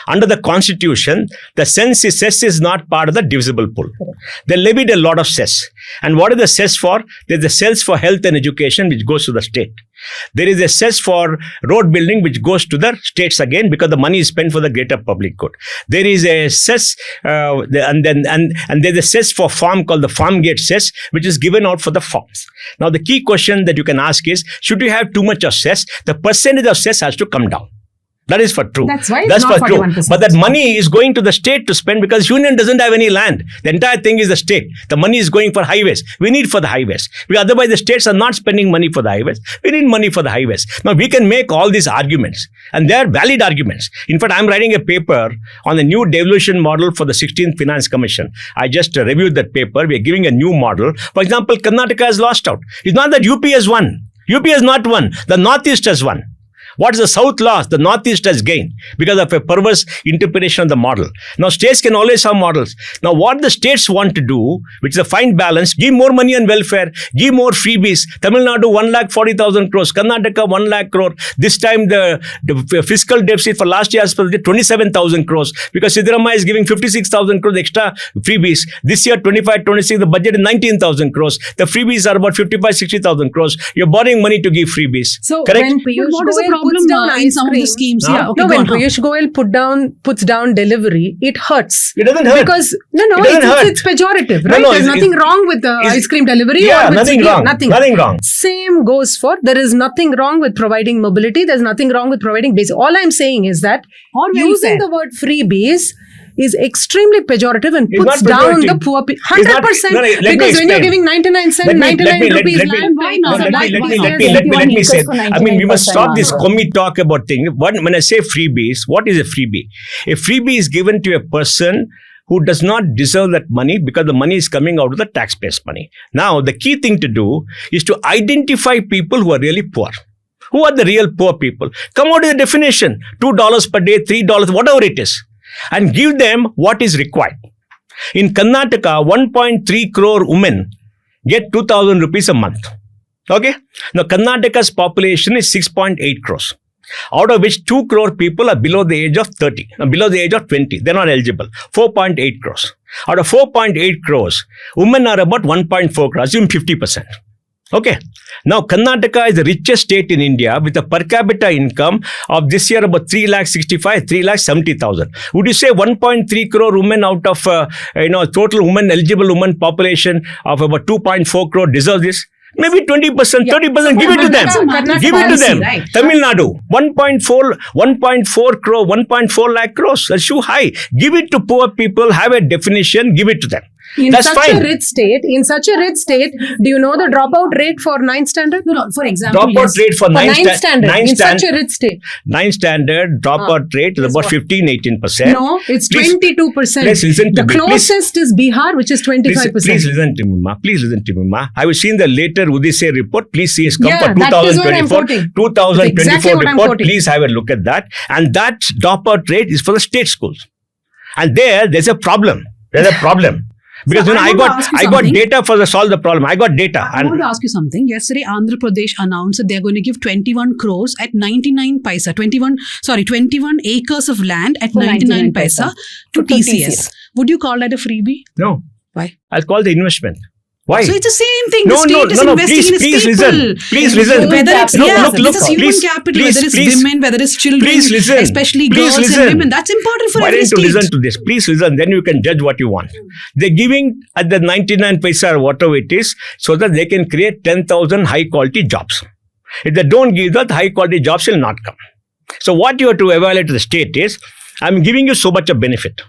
Under the constitution, the cess is not part of the divisible pool. They levied a lot of cess. And what is the cess for? There's a cess for health and education, which goes to the state. There is a cess for road building, which goes to the states again, because the money is spent for the greater public good. There is a cess, and there's a cess for farm called the farm gate cess, which is given out for the farms. Now, the key question that you can ask is, should you have too much of cess? The percentage of cess has to come down. That is for true. That's why it's not 41%. But that money is going to the state to spend because union doesn't have any land. The entire thing is the state. The money is going for highways. We need for the highways. Otherwise, the states are not spending money for the highways. We need money for the highways. Now, we can make all these arguments, and they are valid arguments. In fact, I'm writing a paper on the new devolution model for the 16th Finance Commission. I just reviewed that paper. We are giving a new model. For example, Karnataka has lost out. It's not that UP has won. UP has not won. The Northeast has won. What is the South lost? The Northeast has gained because of a perverse interpretation of the model. Now, states can always have models. Now, what the states want to do, which is a fine balance, give more money on welfare, give more freebies. Tamil Nadu, 1,40,000 crores. Karnataka, 1 lakh crore. This time, the fiscal deficit for last year is 27,000 crores because Siddaramaiah is giving 56,000 crores extra freebies. This year, 25-26, the budget is 19,000 crores. The freebies are about 55-60,000 crores. You're borrowing money to give freebies. So, correct? What is the problem in some of the schemes? When Piyush Goyal puts down delivery, it hurts. It doesn't hurt. Because it's pejorative, right? There's nothing wrong with the ice cream delivery. Yeah, or with nothing wrong. Nothing wrong. Same goes for, there is nothing wrong with providing mobility. There's nothing wrong with providing basic. All I'm saying is that using the word freebies is extremely pejorative and puts down the poor people. 100%. Because when you're giving 99 cents, 99 rupees land, why not? Let me say, we must stop this commie talk about things. When I say freebies, what is a freebie? A freebie is given to a person who does not deserve that money because the money is coming out of the taxpayers' money. Now, the key thing to do is to identify people who are really poor. Who are the real poor people? Come out with a definition, $2 per day, $3, whatever it is, and give them what is required. In Karnataka, 1.3 crore women get 2,000 rupees a month. Okay? Now, Karnataka's population is 6.8 crores. Out of which 2 crore people are below the age of 30, below the age of 20. They're not eligible. 4.8 crores. Out of 4.8 crores, women are about 1.4 crores, assume 50%. Okay. Now, Karnataka is the richest state in India with a per capita income of this year about 3,70,000. Would you say 1.3 crore women out of total women eligible women population of about 2.4 crore deserve this? Maybe 20%, 30%, give it to them. Give it to them. Right. Tamil Nadu, 1.4 crore, 1.4 lakh crores. That's too high. Give it to poor people, have a definition, give it to them. In such a rich state, do you know the dropout rate for 9th standard? No, for example, dropout rate for 9th standard in such a rich state. 9th standard dropout rate is about 15-18%. No, it's 22%. Please listen to me. The closest is Bihar, which is 25%. Please listen to me, ma. Please listen to me, ma. I have seen the later Udise report. Please see his 2024 report. Please have a look at that. And that dropout rate is for the state schools. And there's a problem. There's a problem. Because I got data for solve the problem. I got data. I want to ask you something. Yesterday, Andhra Pradesh announced that they're going to give 21 crores at 99 paisa. 21 acres of land at 99 paisa to TCS. Would you call that a freebie? No. Why? I'll call the investment. Why? So it's the same thing. The state is investing in its people. Please listen. Whether it's human capital, whether it's women, whether it's children, especially girls and women. That's important for every state. Why don't you listen to this? Please listen. Then you can judge what you want. They're giving at the 99 paisa or whatever it is so that they can create 10,000 high quality jobs. If they don't give that, high quality jobs will not come. So what you have to evaluate the state is, I'm giving you so much of benefit.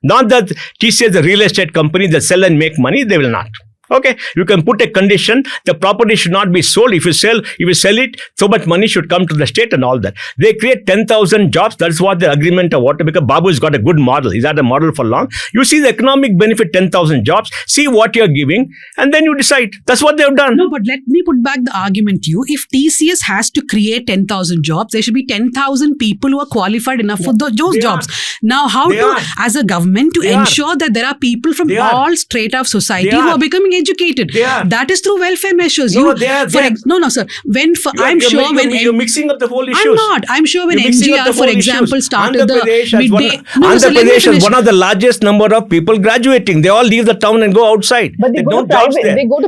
Not that TCS is a real estate company that sell and make money, they will not. Okay, you can put a condition, the property should not be sold. If you sell it, so much money should come to the state and all that. They create 10,000 jobs. That's what the agreement of water, because Babu has got a good model. Is that a model for long? You see the economic benefit, 10,000 jobs, see what you're giving, and then you decide. That's what they've done. No, but let me put back the argument to you. If TCS has to create 10,000 jobs, there should be 10,000 people who are qualified enough for those jobs. Now, how as a government, to ensure that there are people from all strata of society who are becoming educated? That is through welfare measures. No, sir. You're mixing up the whole issues. I'm not. I'm sure when MGR, for example, started the midday. Andhra Pradesh has one of the largest number of people graduating. They all leave the town and go outside. But they go to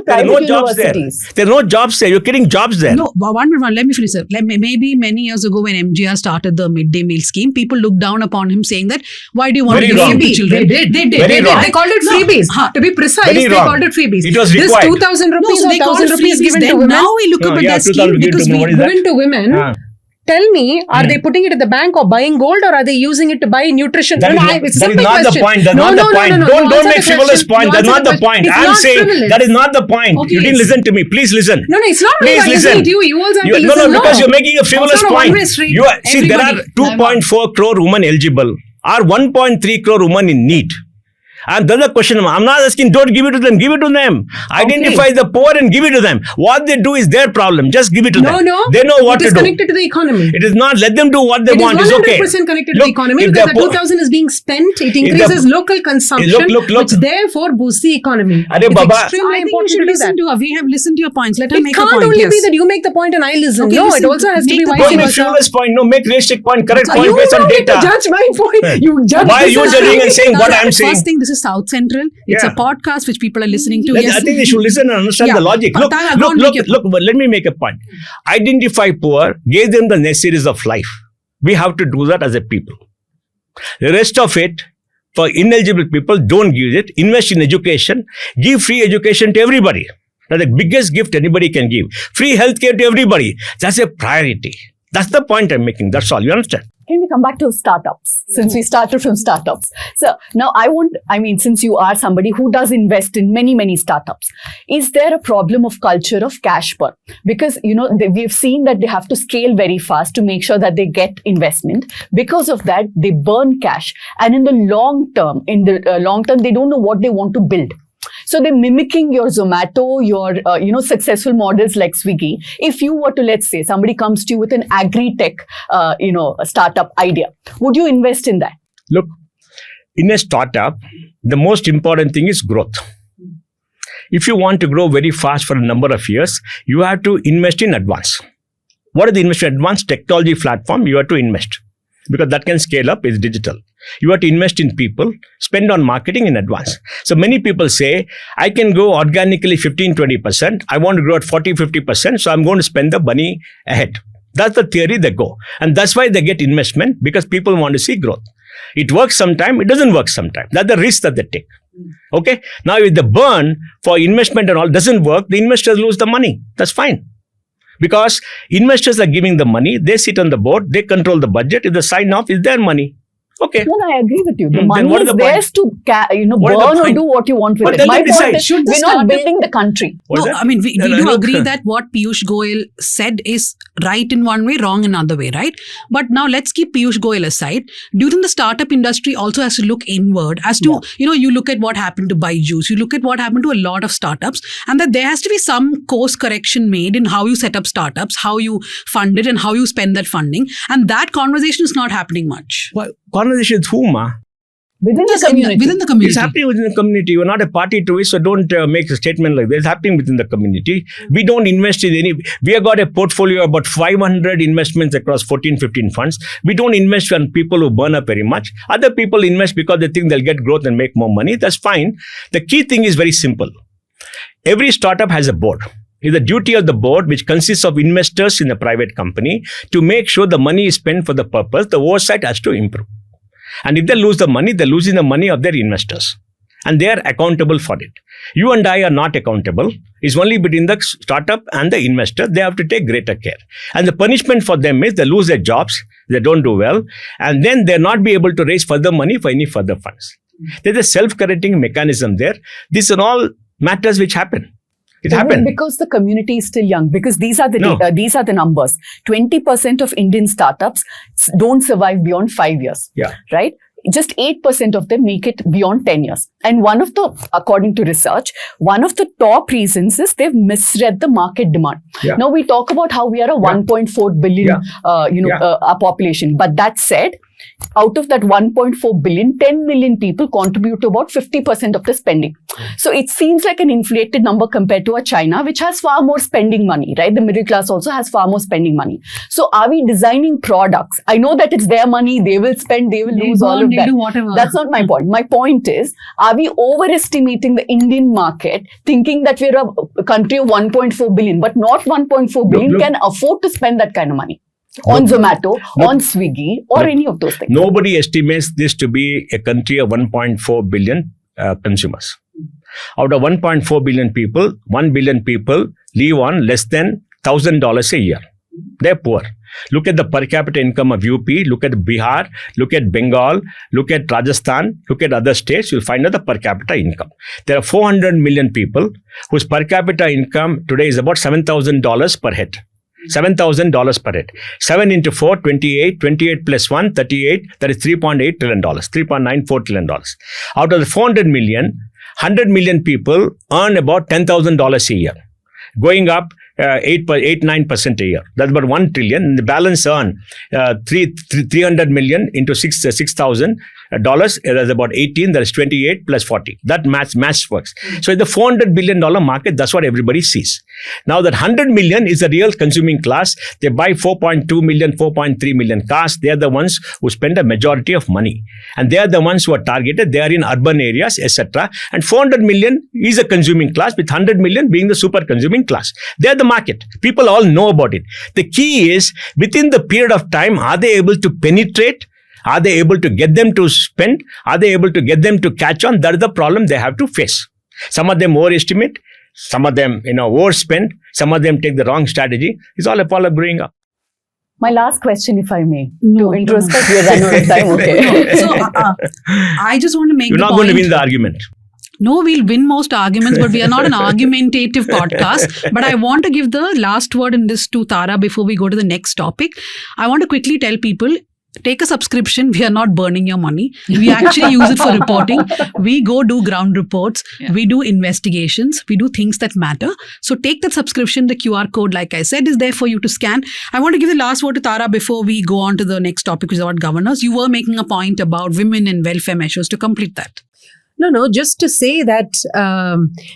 private universities. There are no jobs there. You're getting jobs there. No, one. Let me finish, sir. Maybe many years ago when MGR started the midday meal scheme, people looked down upon him saying that, why do you want to give freebie to children? They did. They called it freebies. To be precise, they called it freebies. It was required. This 2,000 rupees or 1,000 rupees given to women. Now we look at that scheme because we given to women. Tell me, are they putting it at the bank or buying gold, or are they using it to buy nutrition? That is not the point. That's not the point. Don't make frivolous point. That's not the point. I'm saying that is not the point. You didn't listen to me. Please listen. No, it's not. Please listen. You also have to listen. No, because you're making a frivolous point. See, there are 2.4 crore women eligible. Are 1.3 crore women in need. And the other question, I'm not asking, don't give it to them, give it to them. Identify the poor and give it to them. What they do is their problem. Just give it to them. No. They know what to do. It is connected to the economy. It is not. Let them do what they want. It's okay. It is 100% connected to the economy because the 2,000 is being spent. It increases local consumption, which therefore boosts the economy. It's extremely important to do that. We have listened to your points. Let her make a point. It can't only be that you make the point and I listen. No, it also has to be vice versa. Don't make frivolous point. No, make realistic point. Correct point based on data. You judge my point. You judge. Why are you judging and saying what I'm saying? First thing, this is South Central. It's a podcast which people are listening to. I think they should listen and understand the logic. Look, let me make a point. Identify poor, give them the necessities of life. We have to do that as a people. The rest of it, for ineligible people, don't give it. Invest in education. Give free education to everybody. That's the biggest gift anybody can give. Free healthcare to everybody. That's a priority. That's the point I'm making. That's all. You understand? Can we come back to startups? Since we started from startups. So now since you are somebody who does invest in many, many startups, is there a problem of culture of cash burn? Because, we've seen that they have to scale very fast to make sure that they get investment. Because of that, they burn cash. And in the long term, they don't know what they want to build. So they're mimicking your Zomato, your, successful models like Swiggy. If you were to, let's say, somebody comes to you with an agri-tech, startup idea, would you invest in that? Look, in a startup, the most important thing is growth. If you want to grow very fast for a number of years, you have to invest in advance. What is the investment? Advanced technology platform you have to invest. Because that can scale up, is digital. You have to invest in people, spend on marketing in advance. So many people say, I can go organically 15-20%. I want to grow at 40-50%. So I'm going to spend the money ahead. That's the theory they go. And that's why they get investment, because people want to see growth. It works sometime, it doesn't work sometime. That's the risk that they take. Okay. Now, if the burn for investment and all doesn't work, the investors lose the money. That's fine. Because investors are giving the money, they sit on the board, they control the budget. If they sign off, it's their money. Okay. No, I agree with you. The money is theirs to burn or do what you want with it. My point is, we're not building the country. We do agree that what Piyush Goyal said is right in one way, wrong in another way, right? But now let's keep Piyush Goyal aside. Do you think the startup industry also has to look inward as to, you look at what happened to Byju's, you look at what happened to a lot of startups, and that there has to be some course correction made in how you set up startups, how you fund it, and how you spend that funding. And that conversation is not happening much. Well, conversation with whom? Within the community. It's happening within the community. You're not a party to it, so don't make a statement like that. It's happening within the community. We don't invest in any. We have got a portfolio of about 500 investments across 14, 15 funds. We don't invest on people who burn up very much. Other people invest because they think they'll get growth and make more money. That's fine. The key thing is very simple. Every startup has a board. It's the duty of the board, which consists of investors in a private company, to make sure the money is spent for the purpose. The oversight has to improve. And if they lose the money, they're losing the money of their investors. And they are accountable for it. You and I are not accountable. It's only between the startup and the investor. They have to take greater care. And the punishment for them is they lose their jobs, they don't do well, and then they'll not be able to raise further money for any further funds. There's a self-correcting mechanism there. These are all matters which happen. It happened. Because the community is still young. Because these are the data, these are the numbers. 20% of Indian startups don't survive beyond 5 years. Yeah. Right? Just 8% of them make it beyond 10 years. And according to research, one of the top reasons is they've misread the market demand. Yeah. Now we talk about how we are a 1.4 billion, our population. But that said, out of that 1.4 billion, 10 million people contribute to about 50% of the spending. So it seems like an inflated number compared to a China, which has far more spending money, right? The middle class also has far more spending money. So are we designing products? I know that it's their money, they will spend, they will lose all of that. Do whatever. That's not my point. My point is, are we overestimating the Indian market, thinking that we're a country of 1.4 billion, but not 1.4 billion can afford to spend that kind of money? On Zomato, on Swiggy, or any of those things. Nobody estimates this to be a country of 1.4 billion consumers. Out of 1.4 billion people, 1 billion people live on less than $1,000 a year. They're poor. Look at the per capita income of UP, look at Bihar, look at Bengal, look at Rajasthan, look at other states, you'll find out the per capita income. There are 400 million people whose per capita income today is about $7,000 per head. $7,000 per head. 7 into 4, 28. 28 plus 1, 38. That is $3.8 trillion. $3.94 trillion. Out of the 400 million, 100 million people earn about $10,000 a year, going up 8-9% a year. That's about 1 trillion. And the balance earn 300 million into 6,000 dollars. That's about 18. That is 28 plus 40. That math works. So in the $400 billion market, that's what everybody sees. Now that 100 million is the real consuming class. They buy 4.2 million, 4.3 million cars. They are the ones who spend a majority of money. And they are the ones who are targeted. They are in urban areas, etc. And 400 million is a consuming class, with 100 million being the super consuming class. They are the market. People all know about it. The key is, within the period of time, are they able to penetrate? Are they able to get them to spend? Are they able to get them to catch on? That is the problem they have to face. Some of them overestimate. Some of them, overspend. Some of them take the wrong strategy. It's all a part of growing up. My last question, if I may. No, To introspect, we are running out of time. Okay. So I just want to make You're the not point. going to win the argument. No, we'll win most arguments, but we are not an argumentative podcast. But I want to give the last word in this to Tara before we go to the next topic. I want to quickly tell people, take a subscription. We are not burning your money. We actually use it for reporting. We go do ground reports. Yeah. We do investigations. We do things that matter. So take that subscription. The QR code, like I said, is there for you to scan. I want to give the last word to Tara before we go on to the next topic, which is about governors. You were making a point about women and welfare measures to complete that. No, just to say that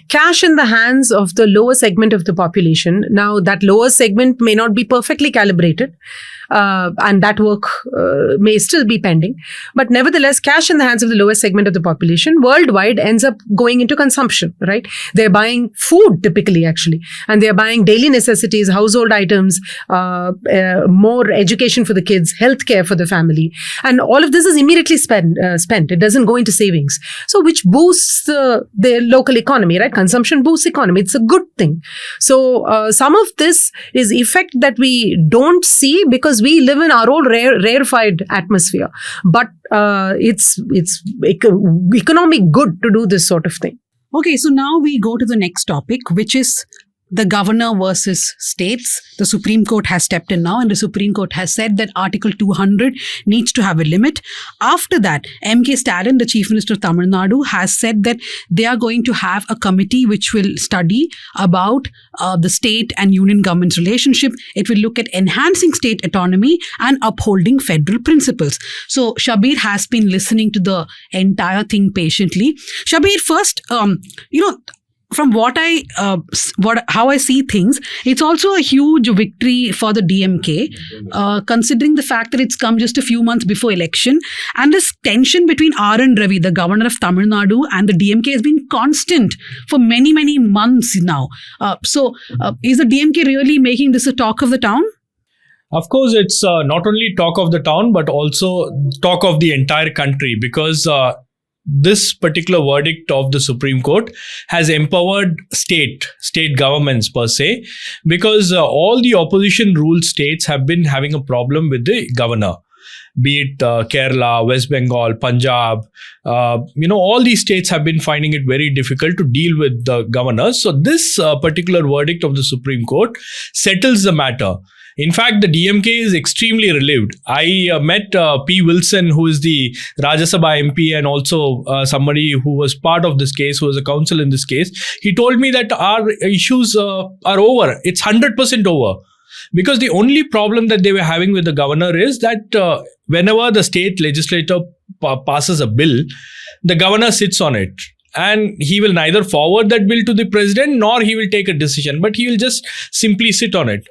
cash in the hands of the lower segment of the population. Now, that lower segment may not be perfectly calibrated, and that work may still be pending. But nevertheless, cash in the hands of the lower segment of the population worldwide ends up going into consumption, right? They're buying food typically, actually, and they're buying daily necessities, household items, more education for the kids, healthcare for the family. And all of this is immediately spent. It doesn't go into savings. So which boosts the local economy, right? Consumption boosts economy. It's a good thing. So some of this is effect that we don't see because we live in our own rarefied atmosphere. But it's economic good to do this sort of thing. Okay, so now we go to the next topic, which is the governor versus states. The Supreme Court has stepped in now, and the Supreme Court has said that Article 200 needs to have a limit. After that, M.K. Stalin, the Chief Minister of Tamil Nadu, has said that they are going to have a committee which will study about the state and union government's relationship. It will look at enhancing state autonomy and upholding federal principles. So Shabbir has been listening to the entire thing patiently. Shabbir, first, from how I see things, it's also a huge victory for the DMK, considering the fact that it's come just a few months before election. And this tension between R. N. Ravi, the governor of Tamil Nadu, and the DMK has been constant for many, many months now. So is the DMK really making this a talk of the town? Of course, it's not only talk of the town, but also talk of the entire country, because this particular verdict of the Supreme Court has empowered state governments per se, because all the opposition ruled states have been having a problem with the governor. Be it Kerala, West Bengal, Punjab, all these states have been finding it very difficult to deal with the governors. So this particular verdict of the Supreme Court settles the matter. In fact, the DMK is extremely relieved. I met P. Wilson, who is the Rajya Sabha MP and also somebody who was part of this case, who was a counsel in this case. He told me that our issues are over. It's 100% over. Because the only problem that they were having with the governor is that whenever the state legislature passes a bill, the governor sits on it. And he will neither forward that bill to the president nor he will take a decision, but he will just simply sit on it.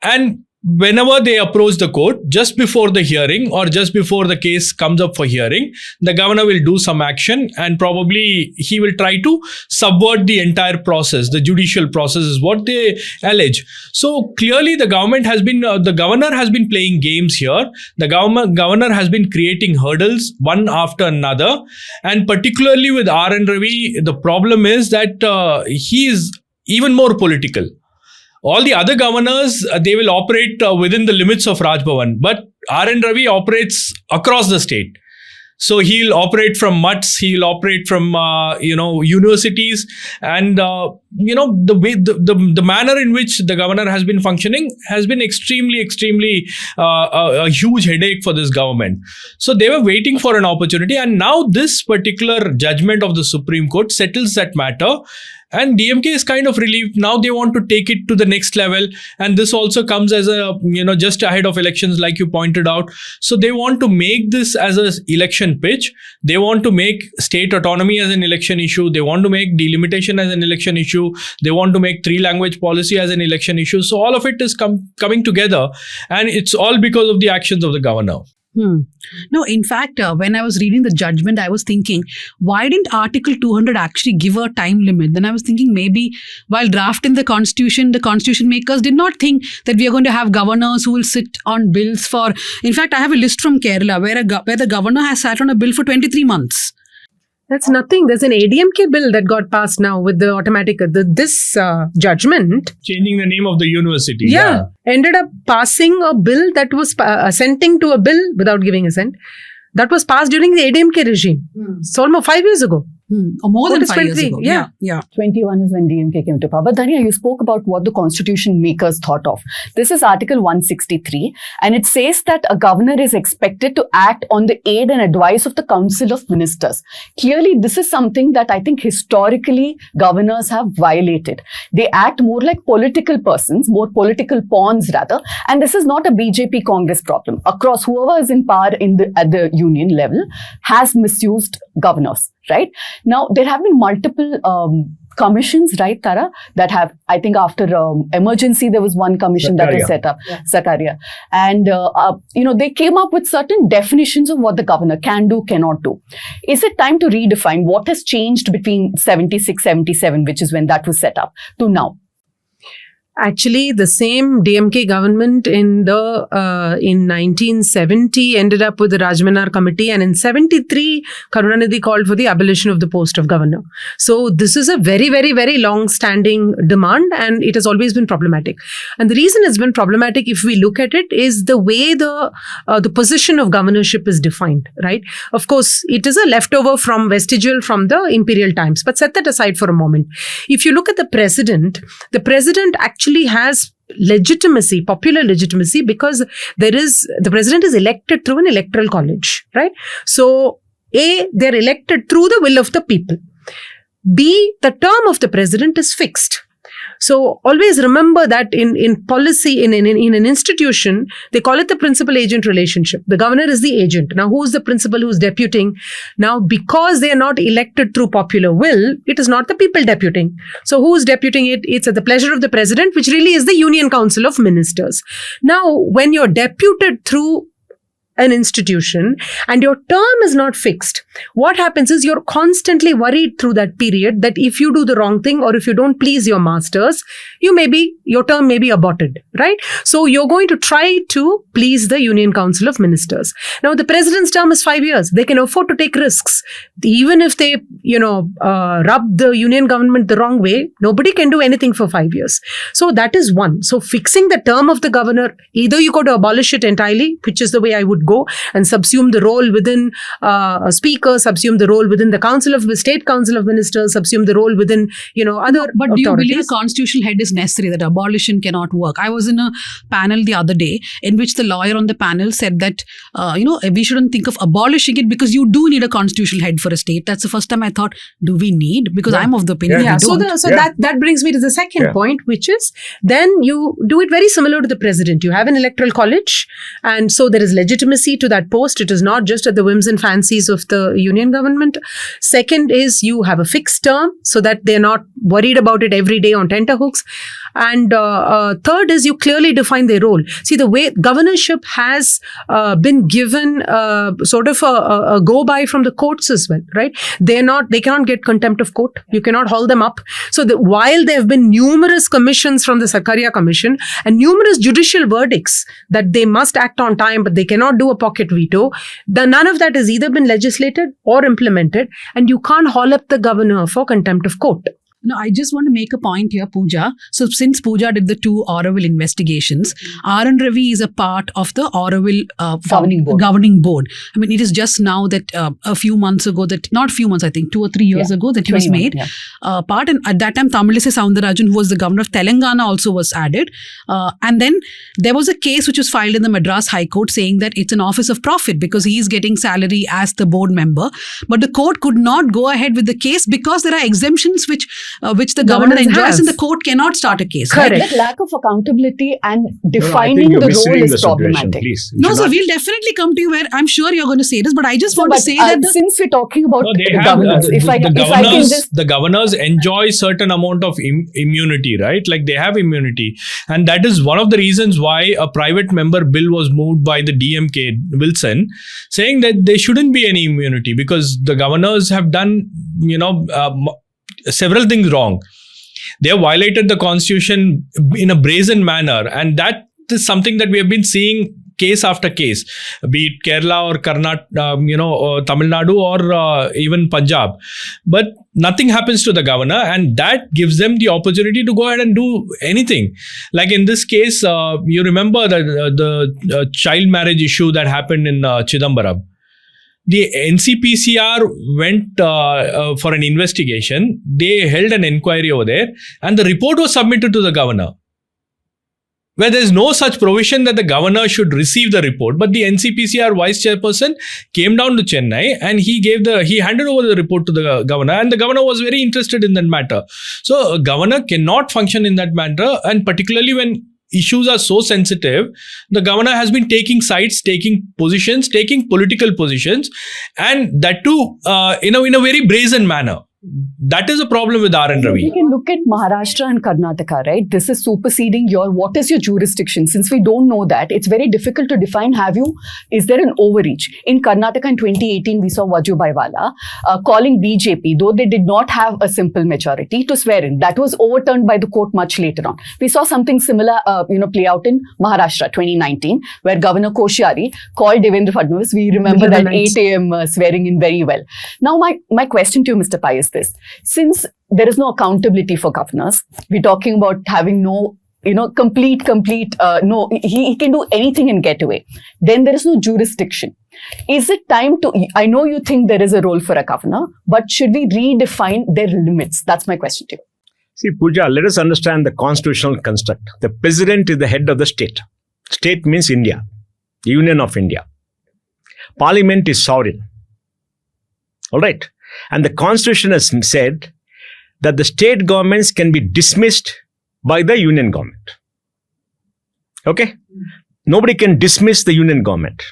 And whenever they approach the court, just before the hearing or just before the case comes up for hearing, the governor will do some action and probably he will try to subvert the entire process. The judicial process is what they allege. So clearly the governor has been playing games here. The governor has been creating hurdles one after another. And particularly with R. N. Ravi, the problem is that he is even more political. All the other governors, they will operate within the limits of Raj Bhavan. But R. N. Ravi operates across the state. So he'll operate from mutts, he'll operate from, universities. And, the way, the manner in which the governor has been functioning has been extremely a huge headache for this government. So they were waiting for an opportunity. And now this particular judgment of the Supreme Court settles that matter. And DMK is kind of relieved. Now they want to take it to the next level. And this also comes as just ahead of elections, like you pointed out. So they want to make this as an election pitch. They want to make state autonomy as an election issue. They want to make delimitation as an election issue. They want to make 3-language policy as an election issue. So all of it is coming together. And it's all because of the actions of the governor. No, in fact, when I was reading the judgment, I was thinking, why didn't Article 200 actually give a time limit? Then I was thinking maybe while drafting the constitution makers did not think that we are going to have governors who will sit on bills for... In fact, I have a list from Kerala where the governor has sat on a bill for 23 months. That's nothing. There's an ADMK bill that got passed now with the automatic, this judgment. Changing the name of the university. Yeah. Ended up passing a bill that was assenting to a bill without giving assent. That was passed during the ADMK regime. It's almost 5 years ago. Or more than 5 years 23, ago. yeah. 21 is when DMK came to power. But Dhanya, you spoke about what the constitution makers thought of. This is Article 163, and it says that a governor is expected to act on the aid and advice of the Council of Ministers. Clearly, this is something that I think historically governors have violated. They act more like political persons, more political pawns rather, and this is not a BJP Congress problem. Across whoever is in power at the union level has misused governors. Right? Now, there have been multiple commissions, right, Tara, that have, I think after emergency, there was one commission that was set up, Sakaria. And, they came up with certain definitions of what the governor can do, cannot do. Is it time to redefine what has changed between 76, 77, which is when that was set up, to now? Actually, the same DMK government in 1970 ended up with the Rajmanar Committee, and in 73, Karunanidhi called for the abolition of the post of governor. So this is a very, very, very long-standing demand, and it has always been problematic. And the reason it's been problematic, if we look at it, is the way the position of governorship is defined, right? Of course, it is a leftover from vestigial from the imperial times, but set that aside for a moment. If you look at the president actually has legitimacy, popular legitimacy, because the president is elected through an electoral college, right? So, A, they're elected through the will of the people. B, the term of the president is fixed. So always remember that in policy, in an institution, they call it the principal-agent relationship. The governor is the agent. Now, who's the principal, who's deputing? Now, because they are not elected through popular will, it is not the people deputing. So who's deputing it? It's at the pleasure of the president, which really is the Union Council of Ministers. Now, when you're deputed through an institution and your term is not fixed, what happens is you're constantly worried through that period that if you do the wrong thing or if you don't please your masters, your term may be aborted, right? So you're going to try to please the Union Council of Ministers. Now, the president's term is 5 years. They can afford to take risks. Even if they, rub the union government the wrong way, nobody can do anything for 5 years. So that is one. So fixing the term of the governor, either you got to abolish it entirely, which is the way I would go, and subsume the role within a speaker, subsume the role within the State Council of Ministers, subsume the role within, other But authorities. do you believe a constitutional head is necessary, that abolition cannot work? I was in a panel the other day in which the lawyer on the panel said that, we shouldn't think of abolishing it because you do need a constitutional head for a state. That's the first time I thought, do we need? Because I'm of the opinion we don't. That brings me to the second point, which is then you do it very similar to the president. You have an electoral college, and so there is legitimacy to that post. It is not just at the whims and fancies of the union government. Second is you have a fixed term so that they're not worried about it every day on tenterhooks. And third is you clearly define their role. See, the way governorship has been given sort of a go-by from the courts as well, right? They cannot get contempt of court. You cannot haul them up. So while there have been numerous commissions from the Sakaria Commission and numerous judicial verdicts that they must act on time, but they cannot do a pocket veto, none of that has either been legislated or implemented, and you can't haul up the governor for contempt of court. No, I just want to make a point here, Pooja. So since Pooja did the 2 Auroville investigations, R.N. Ravi is a part of the Auroville governing board. I mean, it is just now that a few months ago, not few months, I think 2 or 3 years ago, that he was made part. And at that time, Tamilisa Soundarajan, who was the governor of Telangana, also was added. And then there was a case which was filed in the Madras High Court saying that it's an office of profit because he is getting salary as the board member. But the court could not go ahead with the case because there are exemptions which the governor enjoys, and the court cannot start a case. Correct. Right? That lack of accountability and defining the role is problematic. No, so we'll definitely come to you where I'm sure you're going to say this, but I just want to say that since we're talking about governors, the governors enjoy certain amount of immunity, right? Like they have immunity, and that is one of the reasons why a private member bill was moved by the DMK Wilson, saying that there shouldn't be any immunity because the governors have done, several things wrong. They have violated the constitution in a brazen manner, and that is something that we have been seeing case after case, be it Kerala or Karnataka, Tamil Nadu or even Punjab. But nothing happens to the governor, and that gives them the opportunity to go ahead and do anything. Like in this case, you remember the child marriage issue that happened in Chidambaram. The NCPCR went for an investigation. They held an inquiry over there, and the report was submitted to the governor, where there is no such provision that the governor should receive the report. But the NCPCR vice chairperson came down to Chennai and he handed over the report to the governor, and the governor was very interested in that matter. So a governor cannot function in that manner, and particularly when issues are so sensitive, the governor has been taking sides, taking positions, taking political positions, and that too in a very brazen manner. That is a problem with R. N. Ravi. We can look at Maharashtra and Karnataka, right? This is superseding what is your jurisdiction? Since we don't know that, it's very difficult to define. Is there an overreach? In Karnataka in 2018, we saw Vajubhai Vala calling BJP, though they did not have a simple majority, to swear in. That was overturned by the court much later on. We saw something similar, play out in Maharashtra 2019, where Governor Koshyari called Devendra Fadnavis. We remember that 8 a.m. Swearing in very well. Now, my question to you, Mr. Pai, is this. Since there is no accountability for governors, we're talking about having no, complete, no, he can do anything and get away. Then there is no jurisdiction. Is it time I know you think there is a role for a governor, but should we redefine their limits? That's my question to you. See, Pooja, let us understand the constitutional construct. The president is the head of the state. State means India, the Union of India. Parliament is sovereign. All right. And the constitution has said that the state governments can be dismissed by the union government. Okay? Nobody can dismiss the union government.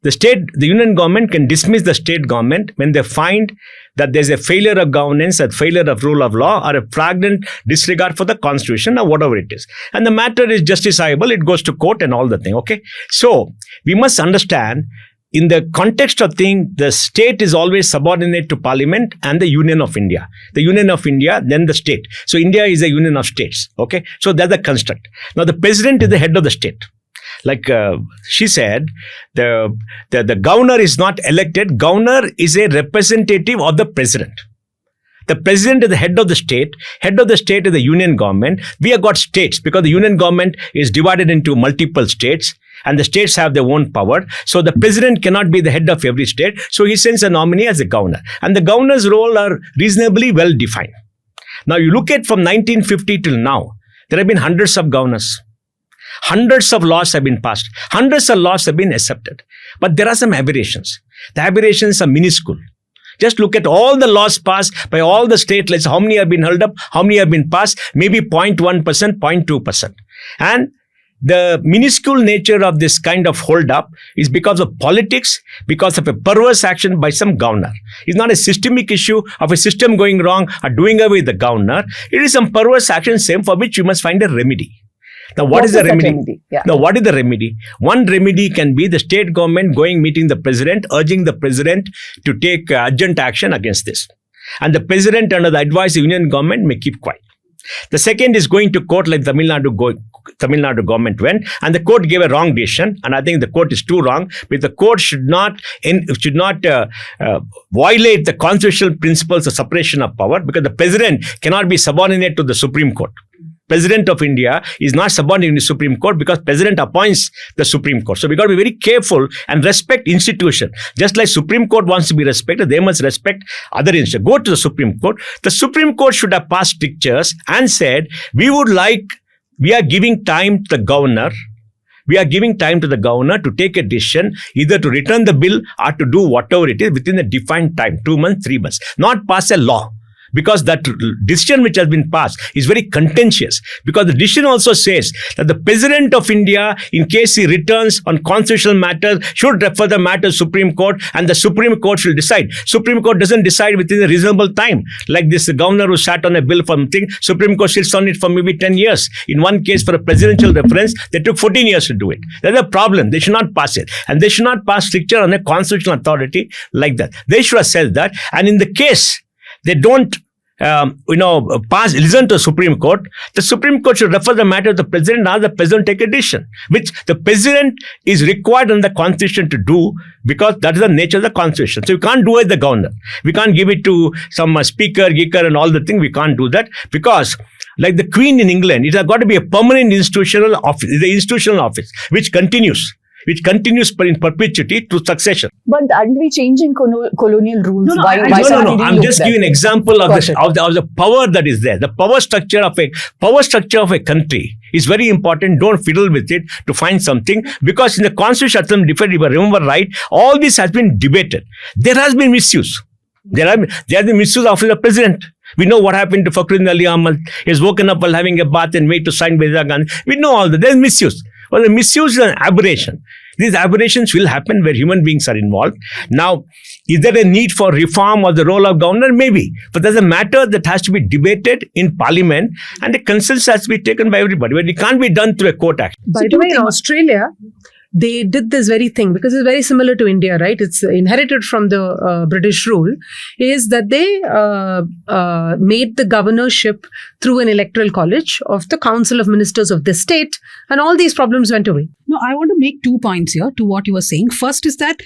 The union government can dismiss the state government when they find that there's a failure of governance, a failure of rule of law, or a flagrant disregard for the constitution, or whatever it is. And the matter is justiciable, it goes to court and all the thing. Okay? So, we must understand, in the context of things, the state is always subordinate to Parliament and the Union of India. The Union of India, then the state. So India is a union of states. Okay, so that's the construct. Now the president is the head of the state. Like she said, the governor is not elected. Governor is a representative of the president. The president is the head of the state. Head of the state is the union government. We have got states because the union government is divided into multiple states, and the states have their own power. So the president cannot be the head of every state. So he sends a nominee as a governor. And the governor's role are reasonably well defined. Now you look at from 1950 till now, there have been hundreds of governors. Hundreds of laws have been passed. Hundreds of laws have been accepted. But there are some aberrations. The aberrations are minuscule. Just look at all the laws passed by all the state. Let's how many have been held up, how many have been passed, maybe 0.1%, 0.2%. And the minuscule nature of this kind of hold up is because of politics, because of a perverse action by some governor. It's not a systemic issue of a system going wrong or doing away with the governor. It is some perverse action, same for which you must find a remedy. Now, what is the remedy? Yeah. Now, what is the remedy? One remedy can be the state government meeting the president, urging the president to take urgent action against this. And the president, under the advice of the union government, may keep quiet. The second is going to court, like Tamil Nadu government went, and the court gave a wrong decision, and I think the court is too wrong, but the court should not violate the constitutional principles of separation of power, because the president cannot be subordinate to the Supreme Court. President of India is not subordinate to the Supreme Court because President appoints the Supreme Court. So we got to be very careful and respect institution. Just like Supreme Court wants to be respected, they must respect other institutions. Go to the Supreme Court. The Supreme Court should have passed strictures and said, we are giving time to the governor. We are giving time to the governor to take a decision, either to return the bill or to do whatever it is within a defined time, 2 months, 3 months. Not pass a law. Because that decision which has been passed is very contentious. Because the decision also says that the President of India, in case he returns on constitutional matters, should refer the matter to Supreme Court, and the Supreme Court should decide. Supreme Court doesn't decide within a reasonable time. Like this governor who sat on a bill for something, Supreme Court sits on it for maybe 10 years. In one case, for a presidential reference, they took 14 years to do it. That's a problem. They should not pass it. And they should not pass stricture on a constitutional authority like that. They should have said that. And in the case they don't listen to the Supreme Court, the Supreme Court should refer the matter to the President, ask the President to take a decision, which the President is required in the Constitution to do, because that is the nature of the Constitution. So you can't do it the Governor. We can't give it to some speaker, geeker and all the thing. We can't do that, because like the Queen in England, it has got to be a permanent institutional office, the institutional office, which continues in perpetuity to succession. But aren't we changing colonial rules? No. I'm just giving an example of the power that is there. The power structure of a country is very important. Don't fiddle with it to find something, because in the Constitution, if I remember right, all this has been debated. There has been misuse. There has been misuse of the President. We know what happened to Fakhruddin Ali Ahmad. He was woken up while having a bath and made to sign by Indira Gandhi. We know all that. There's misuse. Well, the misuse is an aberration. These aberrations will happen where human beings are involved. Now, is there a need for reform of the role of governor? Maybe. But there's a matter that has to be debated in Parliament, and the consensus has to be taken by everybody. But it can't be done through a court action. By the way, in Australia, they did this very thing, because it's very similar to India, right? It's inherited from the British rule, is that they made the governorship through an electoral college of the Council of Ministers of the state, and all these problems went away. No, I want to make 2 points here to what you were saying. First is that,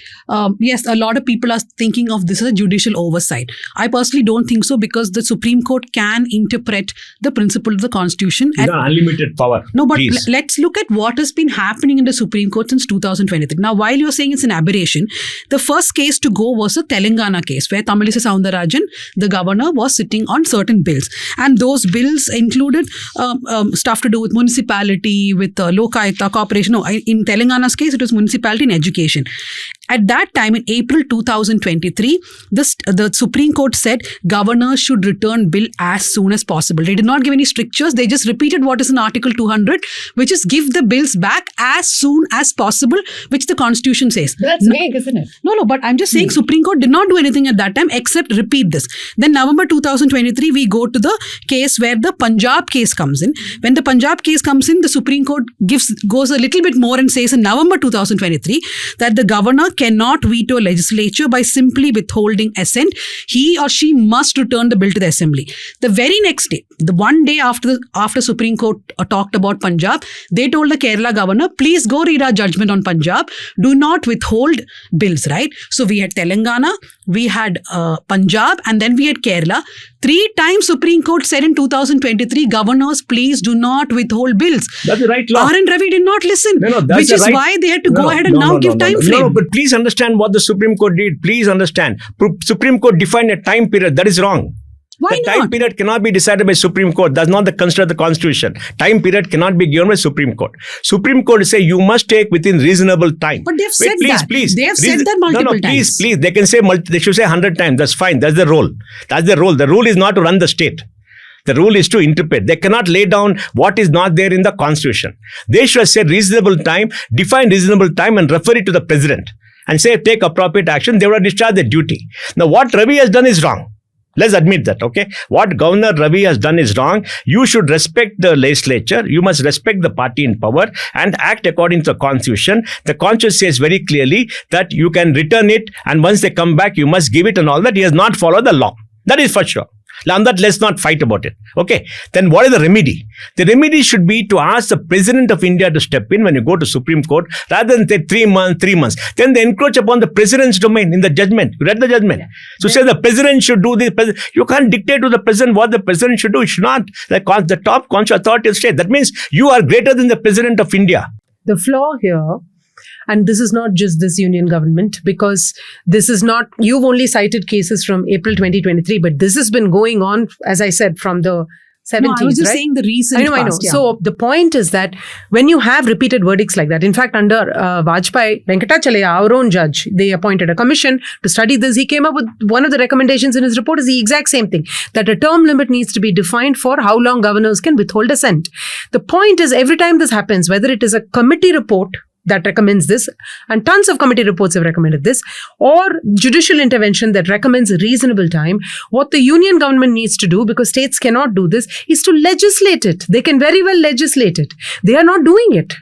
yes, a lot of people are thinking of this as a judicial oversight. I personally don't think so, because the Supreme Court can interpret the principle of the Constitution. It's not unlimited power. No, but let's look at what has been happening in the Supreme Court since 2023. Now, while you're saying it's an aberration, the first case to go was the Telangana case, where Tamil Soundararajan, the governor, was sitting on certain bills. And those bills included stuff to do with municipality, with Lokayukta, corporation. No, in Telangana's case, it was municipality and education. At that time, in April 2023, the Supreme Court said governors should return bill as soon as possible. They did not give any strictures. They just repeated what is in Article 200, which is give the bills back as soon as possible, which the Constitution says. That's vague, isn't it? No, but I'm just saying Supreme Court did not do anything at that time except repeat this. Then November 2023, we go to the case where the Punjab case comes in. When the Punjab case comes in, the Supreme Court goes a little bit more and says in November 2023 that the governor cannot veto legislature by simply withholding assent. He or she must return the bill to the assembly. The very next day, the one day after Supreme Court talked about Punjab, they told the Kerala governor, please go read our judgment on Punjab. Do not withhold bills, right? So we had Telangana, we had Punjab, and then we had Kerala. 3 times Supreme Court said in 2023, governors, please do not withhold bills. That's the right law. R.N. Ravi did not listen, which is why they had to go ahead and give time frame. No, but please understand what the Supreme Court did. Please understand. Supreme Court defined a time period. That is wrong. Why the not? time period cannot be decided by Supreme Court. That's not the constraint of the Constitution. Time period cannot be given by Supreme Court. Supreme Court say you must take within reasonable time. But they've said that. Please. They have said that multiple times. Please. They can say, they should say 100 times. That's fine. That's the role. The rule is not to run the state. The rule is to interpret. They cannot lay down what is not there in the Constitution. They should say reasonable time, define reasonable time and refer it to the President and say take appropriate action. They would have discharged their duty. Now what Ravi has done is wrong. Let's admit that, okay? What Governor Ravi has done is wrong. You should respect the legislature. You must respect the party in power and act according to the Constitution. The Constitution says very clearly that you can return it, and once they come back, you must give it and all that. He has not followed the law. That is for sure. On that, let's not fight about it. Okay. Then what is the remedy? The remedy should be to ask the President of India to step in when you go to Supreme Court, rather than say 3 months. Then they encroach upon the President's domain in the judgment. You read the judgment. So say the President should do this. You can't dictate to the President what the President should do. You should not. The top constitutional authority of state. That means you are greater than the President of India. The flaw here, and this is not just this union government, because this is not, you've only cited cases from April 2023, but this has been going on, as I said, from the 70s, I was just right? saying the recent I know. Yeah. So the point is that when you have repeated verdicts like that, in fact, under Vajpayee, Venkatachalaya, our own judge, they appointed a commission to study this. He came up with one of the recommendations in his report is the exact same thing, that a term limit needs to be defined for how long governors can withhold assent. The point is, every time this happens, whether it is a committee report that recommends this, and tons of committee reports have recommended this, or judicial intervention that recommends a reasonable time. What the union government needs to do, because states cannot do this, is to legislate it. They can very well legislate it. They are not doing it.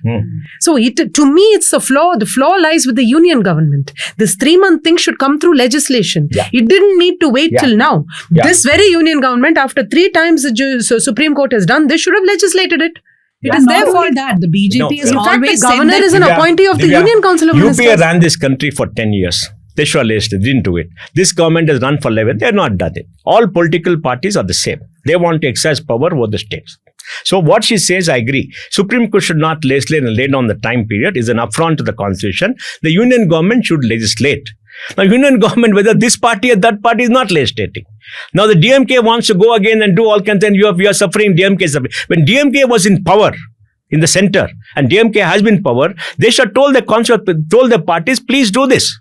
So to me, it's the flaw. The flaw lies with the union government. This 3-month thing should come through legislation. It didn't need to wait till now. This very union government, after 3 times the Supreme Court has done this, should have legislated it. It is their fault. That the BJP is in fact, always the governor is an appointee of the Union Council of Ministers. UPA ran this country for 10 years. They should have legislated. They didn't do it. This government has run for 11. They have not done it. All political parties are the same. They want to exercise power over the states. So what she says, I agree. Supreme Court should not legislate and lay down the time period. Is an affront to the constitution. The union government should legislate. Now, union government, whether this party or that party, is not legislating. Now, the DMK wants to go again and do all kinds, and you are suffering, DMK is suffering. When DMK was in power, in the center, and DMK has been in power, they should have told the parties, please do this,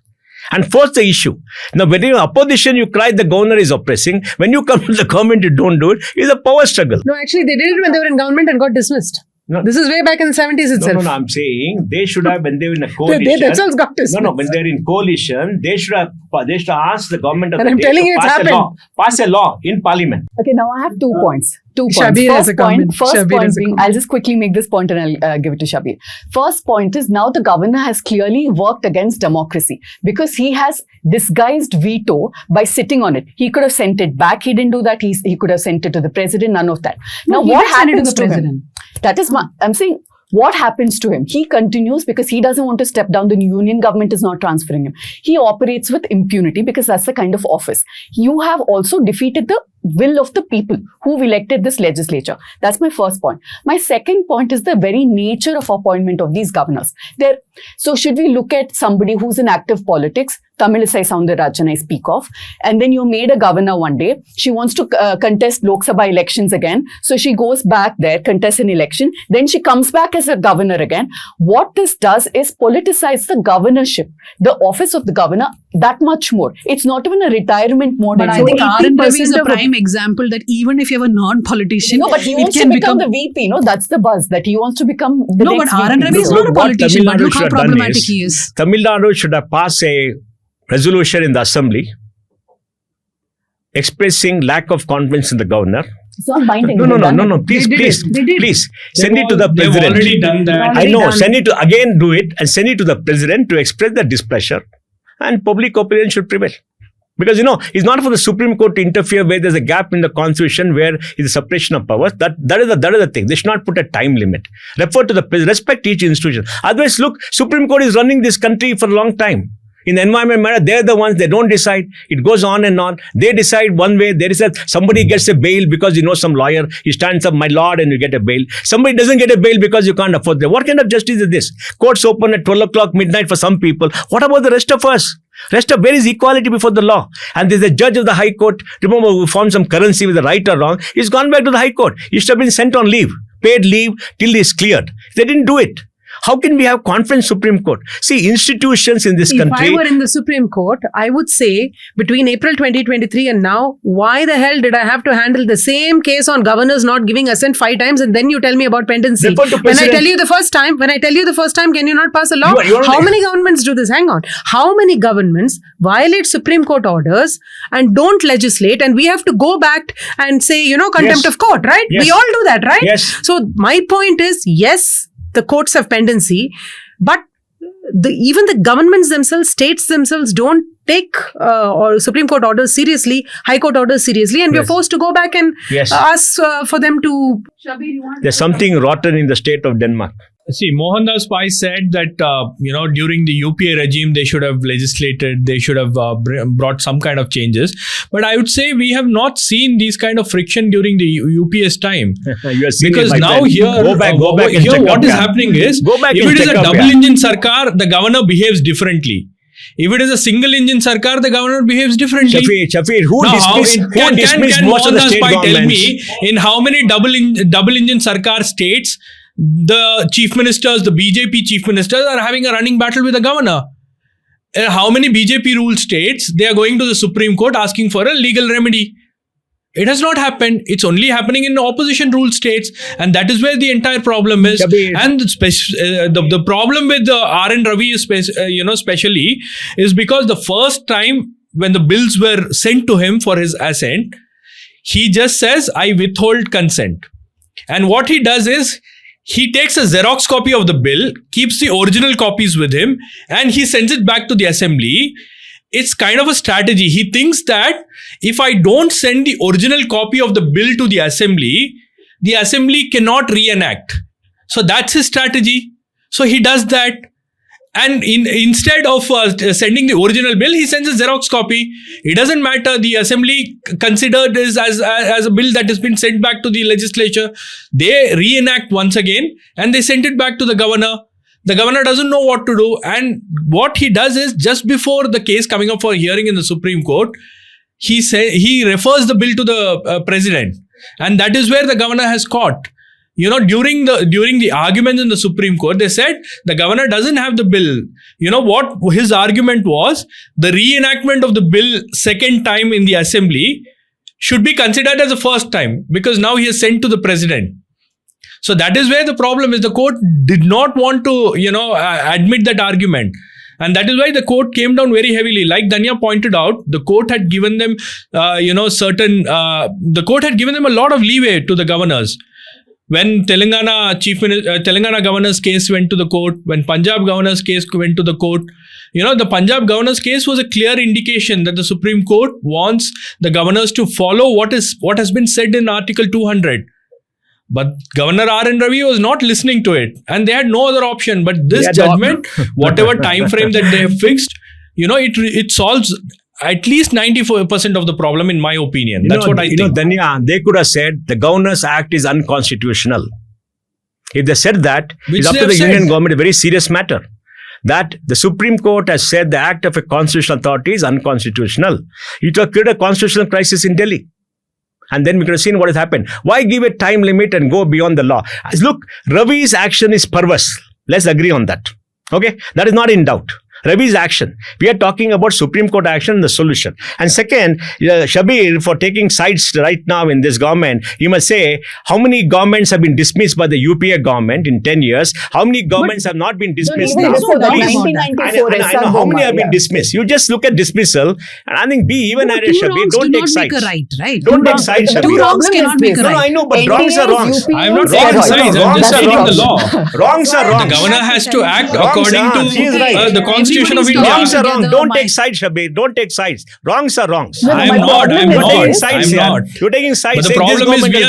and force the issue. Now, when you're in opposition, you cry the governor is oppressing. When you come to the government, you don't do it. It's a power struggle. No, actually, they did it when they were in government and got dismissed. No. This is way back in the 70s itself. No, I'm saying they should have, when they were in a coalition. They themselves got dismissed. No, when they're in coalition, they should have asked the government of and the I'm state telling to you, it's happened. pass a law in parliament. Okay, now I have 2 points. 2 points. Shabbir has a comment. First Shabbir point has a being, comment. I'll just quickly make this point and I'll give it to Shabbir. First point is, now the governor has clearly worked against democracy because he has disguised veto by sitting on it. He could have sent it back. He didn't do that. He could have sent it to the president. None of that. Now, what happens to him? That is one. I'm saying, what happens to him? He continues because he doesn't want to step down. The union government is not transferring him. He operates with impunity because that's the kind of office. You have also defeated the will of the people who elected this legislature. That's my first point. My second point is the very nature of appointment of these governors. So should we look at somebody who's in active politics, Tamilisai Soundararajan I speak of, and then you made a governor one day. She wants to contest Lok Sabha elections again. So she goes back there, contests an election. Then she comes back as a governor again. What this does is politicize the governorship, the office of the governor, that much more. It's not even a retirement mode. But I think R.N. Ravi is a prime example that even if you have a non-politician, but he wants to become the VP. No, that's the buzz, that he wants to become the next but R.N. Ravi is not a politician, but look how problematic he is. Tamil Nadu should have passed a resolution in the assembly expressing lack of confidence in the governor. It's not binding. No. Please. Send it to the president. They've already done that. I know. Send it to, again, do it and send it to the president to express the displeasure, and public opinion should prevail. Because, it's not for the Supreme Court to interfere where there's a gap in the constitution where is a separation of powers. That is the thing. They should not put a time limit. Refer to the president. Respect each institution. Otherwise, look, Supreme Court is running this country for a long time. In the environment matter, they're the ones, they don't decide. It goes on and on. They decide one way. There is somebody gets a bail because some lawyer. He stands up, my lord, and you get a bail. Somebody doesn't get a bail because you can't afford it. What kind of justice is this? Courts open at 12 o'clock midnight for some people. What about the rest of us? Where is equality before the law? And there's a judge of the High Court, remember, who found some currency with the right or wrong. He's gone back to the High Court. He should have been sent on leave, paid leave till he's cleared. They didn't do it. How can we have confidence Supreme Court? See, institutions in this country... If I were in the Supreme Court, I would say, between April 2023 and now, why the hell did I have to handle the same case on governors not giving assent 5 times, and then you tell me about pendency? When I tell you the first time, can you not pass a law? How many governments do this? Hang on. How many governments violate Supreme Court orders and don't legislate, and we have to go back and say, contempt of court, right? Yes. We all do that, right? Yes. So my point is, yes, the courts have pendency, but even the governments themselves, states themselves don't take or Supreme Court orders seriously, High Court orders seriously, and we're forced to go back and ask for them to... There's something rotten in the state of Denmark. See, Mohandas Pai said that, during the UPA regime, they should have legislated, they should have brought some kind of changes. But I would say we have not seen these kind of friction during the UPA's time. Because now go back here what is happening is, if it is a double-engine sarkar, the governor behaves differently. If it is a single-engine sarkar, the governor behaves differently. Shabbir, who dismissed most of the state governments? Tell me, in how many double-engine sarkar states, the chief ministers, the BJP chief ministers are having a running battle with the governor? How many BJP ruled states, they are going to the Supreme Court asking for a legal remedy? It has not happened. It's only happening in opposition ruled states, and that is where the entire problem is. And the problem with R.N. Ravi, especially, is because the first time when the bills were sent to him for his assent, he just says, I withhold consent. And what he does is, he takes a Xerox copy of the bill, keeps the original copies with him, and he sends it back to the assembly. It's kind of a strategy. He thinks that if I don't send the original copy of the bill to the assembly cannot reenact. So that's his strategy. So he does that. And instead of sending the original bill, he sends a Xerox copy. It doesn't matter. The assembly considered this as a bill that has been sent back to the legislature. They reenact once again and they send it back to the governor. The governor doesn't know what to do. And what he does is, just before the case coming up for hearing in the Supreme Court, he refers the bill to the president. And that is where the governor has caught. During the arguments in the Supreme Court, they said the governor doesn't have the bill. What his argument was, the reenactment of the bill second time in the assembly should be considered as the first time, because now he has sent to the president. So that is where the problem is. The court did not want to, admit that argument. And that is why the court came down very heavily. Like Dhanya pointed out, the court had given them, the court had given them a lot of leeway to the governors. When Telangana governor's case went to the court, when Punjab governor's case went to the court, the Punjab governor's case was a clear indication that the Supreme Court wants the governors to follow what has been said in Article 200. But Governor R.N. Ravi was not listening to it, and they had no other option. But this judgment, whatever time frame that they have fixed, it solves at least 94% of the problem, in my opinion. That's what I think. Dhanya, they could have said the Governor's Act is unconstitutional. If they said that, it's up to the Union government, a very serious matter. That the Supreme Court has said the act of a constitutional authority is unconstitutional. It will create a constitutional crisis in Delhi. And then we could have seen what has happened. Why give a time limit and go beyond the law? Look, Ravi's action is perverse. Let's agree on that. Okay? That is not in doubt. Ravi's action. We are talking about Supreme Court action and the solution. And second, Shabbir, for taking sides right now in this government, you must say how many governments have been dismissed by the UPA government in 10 years? How many governments have not been dismissed now? I know how many have been dismissed. You just look at dismissal, and I think even at Shabbir, don't take sides. Don't take sides, Shabbir. Two wrongs cannot make a right. No, I know, but wrongs are wrongs. I'm not taking sides. I'm just stating the law. Wrongs are wrongs. The governor has to act according to the Constitution of India. Wrongs are wrong. Don't take sides, Shabbir. Don't take sides. Wrongs are wrongs. I'm not. You're taking sides. But the problem is we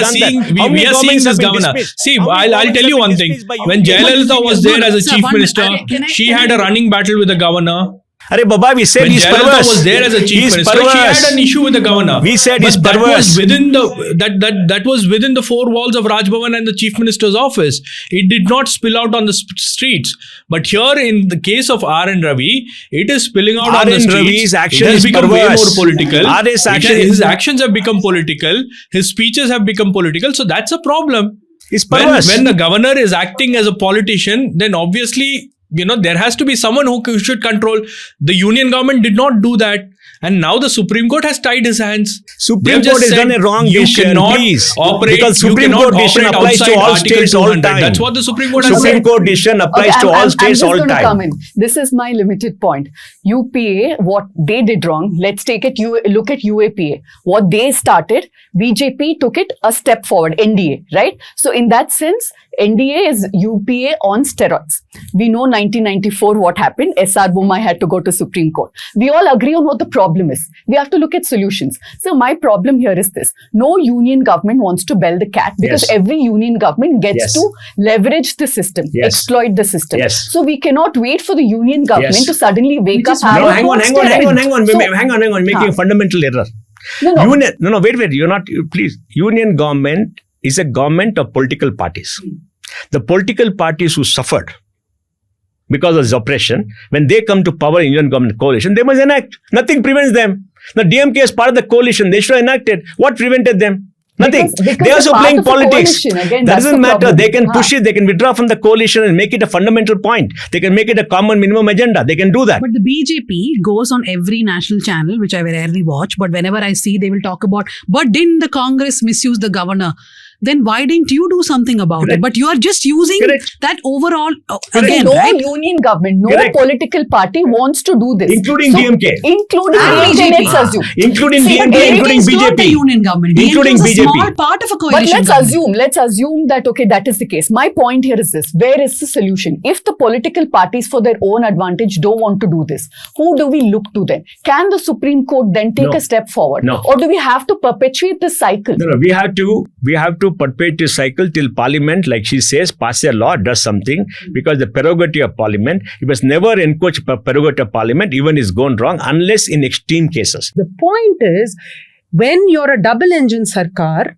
are seeing this governor. See, I'll tell you one thing. When Jayalalitha was there as a chief minister, she had a running battle with the governor. Arey Baba, we said he's perverse. Jayalalitha was there as a chief minister. She had an issue with the governor. We said he's perverse. That was within the four walls of Raj Bhavan and the chief minister's office. It did not spill out on the streets. But here, in the case of R.N. Ravi, it is spilling out on the streets. Ravi's action it has become perverse. Way more political. His actions have become political. His speeches have become political. So that's a problem. It's perverse. When the governor is acting as a politician, then obviously, there has to be someone who should control. The union government did not do that. And now the Supreme Court has tied his hands. Supreme Court has done a wrong decision, please. Because Supreme Court decision applies to all states all time. That's what the Supreme Court has said. Supreme Court decision applies to all states all time. Come in. This is my limited point. UPA, what they did wrong, let's take it, look at UAPA. What they started, BJP took it a step forward, NDA, right? So in that sense, NDA is UPA on steroids. We know 1994 what happened. SR Bommai had to go to Supreme Court. We all agree on what the problem is. We have to look at solutions. So my problem here is this. No union government wants to bell the cat because every union government gets to leverage the system, exploit the system. So we cannot wait for the union government to suddenly wake up. Hang on. Making a fundamental error. Wait. You're not, please. Union government is a government of political parties. The political parties who suffered because of this oppression, when they come to power in Union government coalition, they must enact. Nothing prevents them. The DMK is part of the coalition. They should have enacted. What prevented them? Nothing. Because They are also part playing of a politics. coalition. Again, That that's doesn't the matter. problem. They can push it. They can withdraw from the coalition and make it a fundamental point. They can make it a common minimum agenda. They can do that. But the BJP goes on every national channel, which I rarely watch, but whenever I see, they will talk about, but didn't the Congress misuse the governor? Then why didn't you do something about Correct. it? But you are just using Correct. that overall, See, again, no right? union government, no Correct. political party wants to do this. Including DMK. Including And DMK, BJP. let's assume. Including See, DMK, DMK including is not the BJP. union government. DMK Including is a BJP. small part of a But coalition government. let's assume that, okay, that is the case. My point here is this. Where is the solution? If the political parties for their own advantage don't want to do this, who do we look to then? Can the Supreme Court then take No. a step forward? No. Or do we have to perpetuate this cycle? No, we have to perpetuate this cycle till Parliament, like she says, pass a law, does something, because the prerogative of Parliament, you must never encroach prerogative of Parliament, even is gone wrong, unless in extreme cases. The point is, when you're a double engine sarkar,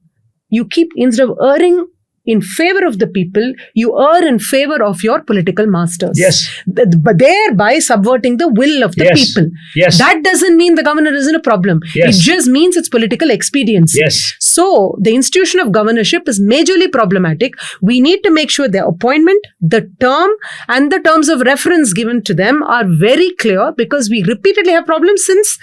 you keep, instead of erring in favor of the people, you err in favor of your political masters. Yes. But thereby subverting the will of the Yes. people. Yes. That doesn't mean the governor isn't a problem. Yes. It just means it's political expediency. Yes. So, the institution of governorship is majorly problematic. We need to make sure the appointment, the term, and the terms of reference given to them are very clear, because we repeatedly have problems since,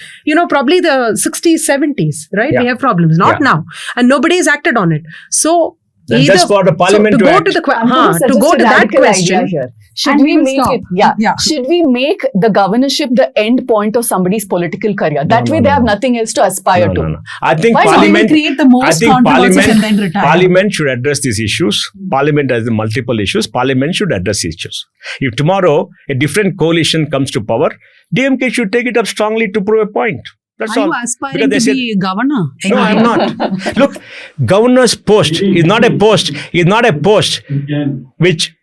probably the 60s, 70s, right? Yeah. We have problems, not Yeah. now. And nobody has acted on it. So, Then that's for the Parliament to to go act. to the I'm going to go suggest to a that radical idea question. here. Should And we we will make stop. it? Yeah. Yeah. Should we make the governorship the end point of somebody's political career? That way, they have nothing else to aspire to. No. I think Why not? Parliament. They will create the most I think controversies and then retire. Parliament should address these issues. Parliament has the multiple issues. Parliament should address these issues. If tomorrow a different coalition comes to power, DMK should take it up strongly to prove a point. That's Are all. you Because aspiring they to said- be governor? No, I'm not. Look, governor's post is not a post which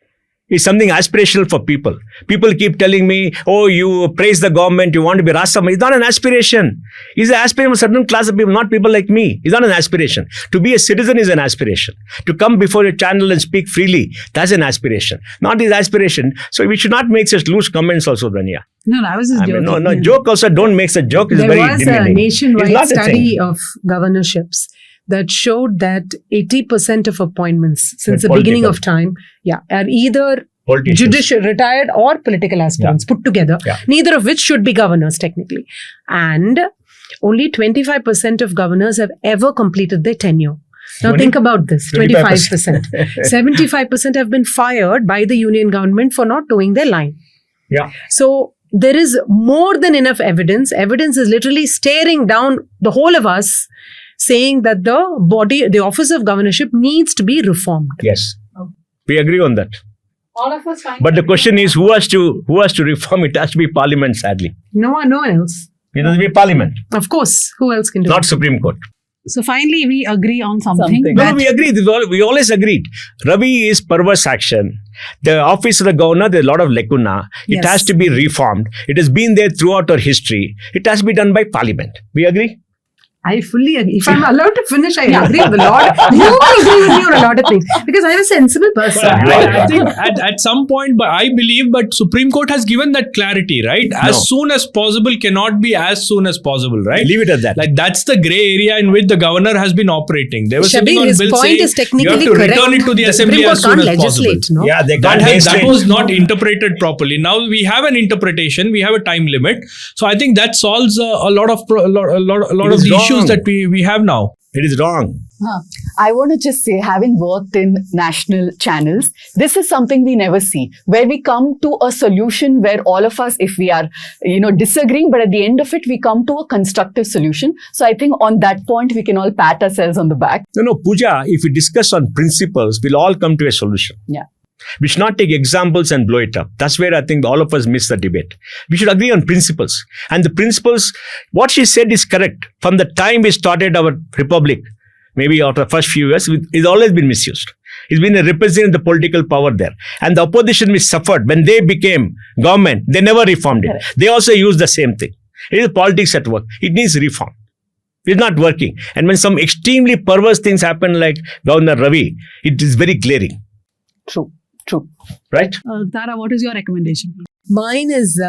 is something aspirational for people. People keep telling me, oh, you praise the government, you want to be Rasam. It's not an aspiration. It's an aspiration of a certain class of people, not people like me. It's not an aspiration. To be a citizen is an aspiration. To come before a channel and speak freely, that's an aspiration. Not his aspiration. So we should not make such loose comments also, Dhanya. No, I was just I mean, joking. no, joke also, don't make such joke. It's There very was a demeaning. It's nationwide not a thing. study of governorships that showed that 80% of appointments since the Political. beginning of time, are either Politicians. judicial, retired, or political aspirants put together, Yeah. neither of which should be governors technically. And only 25% of governors have ever completed their tenure. Now 20? think about this, 25%. 75% have been fired by the union government for not towing their line. Yeah. So there is more than enough evidence. Evidence is literally staring down the whole of us, saying that the office of governorship needs to be reformed. Yes. We agree on that. All of us find But the question is, who has to reform? It has to be Parliament, sadly. No one else. It has to be Parliament, Of course, who else can do not it? Supreme Court. So finally, we agree on something. Something. No, that- we agree. We always agreed. Ravi is perverse action. The office of the governor, there's a lot of lacuna. It Yes. has to be reformed. It has been there throughout our history. It has to be done by Parliament. We agree? I fully agree. If I'm allowed to finish, I agree with a lot. You agree with me on a lot of things because I'm a sensible person. I think at some point, but I believe, but Supreme Court has given that clarity, right? As No. soon as possible cannot be as soon as possible, right? Leave it at that. Like that's the grey area in which the governor has been operating. They were sitting Shabbir, on his bill point saying is technically you have to correct. return it to the assembly Supreme as Court soon can't as possible. legislate, no? Yeah, they That can't that legislate. was not interpreted properly. Now we have an interpretation. We have a time limit. So I think that solves a lot of It of is the wrong. issues that we have now. It is wrong. I want to just say, having worked in national channels, this is something we never see, where we come to a solution where all of us, if we are, disagreeing, but at the end of it, we come to a constructive solution. So I think on that point, we can all pat ourselves on the back. No, Pooja, if we discuss on principles, we'll all come to a solution. Yeah. We should not take examples and blow it up. That's where I think all of us miss the debate. We should agree on principles. And the principles, what she said is correct. From the time we started our republic, maybe after the first few years, it's always been misused. It's been a representing the political power there. And the opposition which suffered when they became government, they never reformed it. Correct. They also used the same thing. It is politics at work. It needs reform. It's not working. And when some extremely perverse things happen like Governor Ravi, it is very glaring. True. Right? Tara, what is your recommendation? Mine is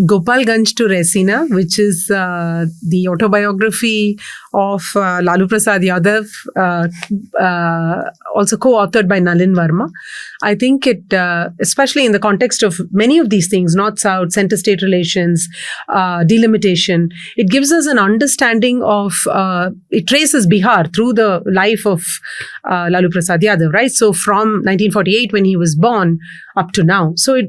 Gopalganj to Resina, which is the autobiography of Lalu Prasad Yadav, also co-authored by Nalin Verma. I think it, especially in the context of many of these things, North-South, center-state relations, delimitation, it gives us an understanding of, it traces Bihar through the life of Lalu Prasad Yadav, right? So from 1948 when he was born up to now. So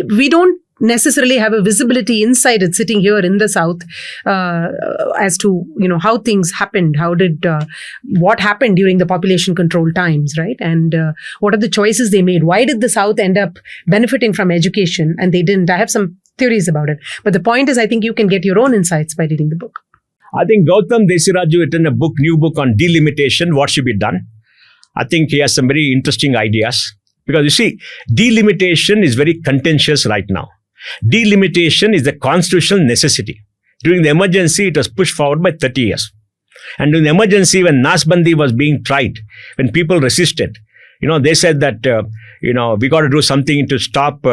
we don't necessarily have a visibility inside it sitting here in the South as to, how things happened, what happened during the population control times, right? And what are the choices they made? Why did the South end up benefiting from education and they didn't? I have some theories about it. But the point is, I think you can get your own insights by reading the book. I think Gautam Desiraju written a new book on delimitation, what should be done. I think he has some very interesting ideas. Because you see, delimitation is very contentious right now. Delimitation is a constitutional necessity. During the emergency, it was pushed forward by 30 years. And during the emergency, when Nasbandi was being tried, when people resisted, they said that, we got to do something to stop,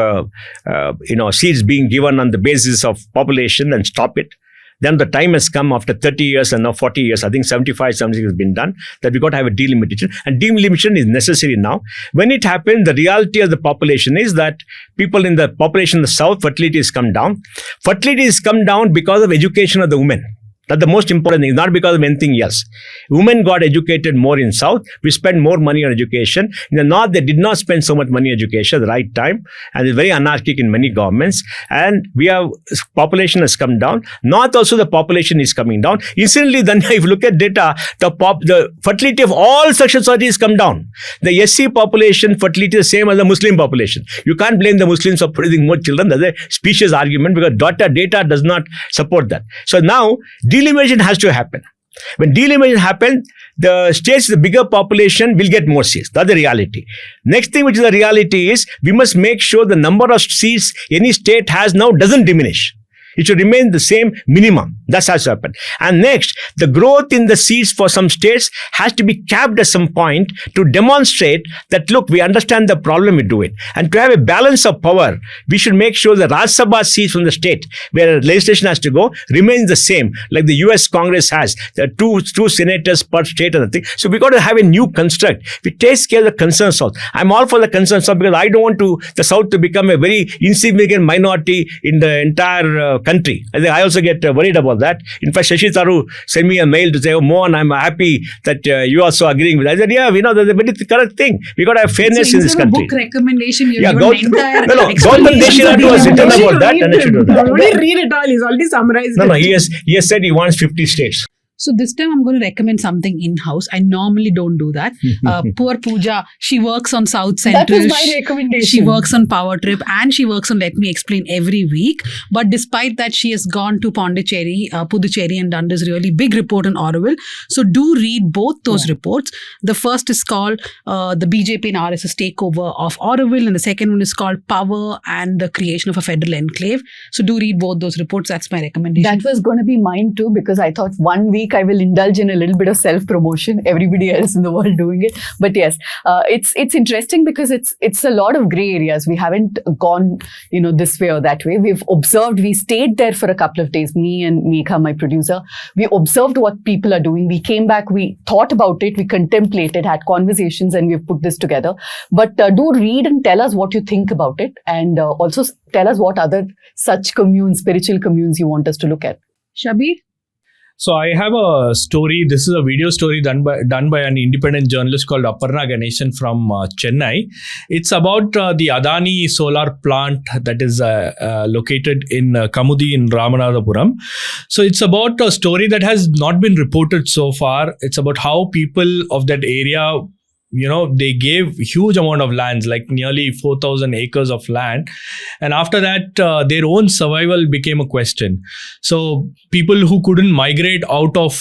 seats being given on the basis of population and stop it. Then the time has come after 30 years and now 40 years, I think 75, 76 has been done, that we got to have a delimitation. And delimitation is necessary now. When it happened, the reality of the population is that people in the population in the South, fertility has come down. Fertility has come down because of education of the women. That's the most important thing, not because of anything else. Women got educated more in South. We spend more money on education. In the North, they did not spend so much money on education at the right time. And it's very anarchic in many governments. And population has come down. North also the population is coming down. Incidentally, then if you look at data, the fertility of all sexual society has come down. The SC population fertility is the same as the Muslim population. You can't blame the Muslims for producing more children. That's a specious argument because data does not support that. So now, delimitation has to happen. When delimitation happens, the states with the bigger population will get more seats. That's the reality. Next thing which is the reality is, we must make sure the number of seats any state has now doesn't diminish. It should remain the same minimum. That has to happen. And next, the growth in the seats for some states has to be capped at some point to demonstrate that, look, we understand the problem, we do it. And to have a balance of power, we should make sure the Rajya Sabha seats from the state, where legislation has to go, remains the same, like the US Congress has. There are two senators per state and the thing. So we got to have a new construct. We take care of the concerned South. I'm all for the concerned South because I don't want the South to become a very insignificant minority in the entire country. I also get worried about that. In fact, Shashi Tharoor sent me a mail to say, "Oh, Mohan, I'm happy that you are also agreeing with that." I said, "Yeah, that's a very correct thing. We got to have fairness in this country." Book recommendation, Gautam Desiraju has written about that, and I should do that. Don't read it all. He's already summarized it. He has said he wants 50 states. So this time I'm going to recommend something in-house. I normally don't do that. Poor Pooja, she works on South Central. That was my recommendation. She works on Power Trip and she works on Let Me Explain every week. But despite that, she has gone to Pondicherry, Puducherry and done this really big report on Orwell. So do read both those reports. The first is called The BJP and RSS Takeover of Orwell and the second one is called Power and the Creation of a Federal Enclave. So do read both those reports. That's my recommendation. That was going to be mine too, because I thought 1 week I will indulge in a little bit of self-promotion, everybody else in the world doing it. But yes, it's interesting because it's a lot of grey areas. We haven't gone, this way or that way. We've observed, we stayed there for a couple of days, me and Megha, my producer. We observed what people are doing. We came back, we thought about it, we contemplated, had conversations, and we've put this together. But do read and tell us what you think about it. And also tell us what other such communes, spiritual communes you want us to look at. Shabbir? So I have a story. This is a video story done by an independent journalist called Aparna Ganeshan from Chennai. It's about the Adani solar plant that is located in Kamudi in Ramanathapuram. So it's about a story that has not been reported so far. It's about how people of that area, they gave huge amount of lands, like nearly 4,000 acres of land. And after that, their own survival became a question. So people who couldn't migrate out of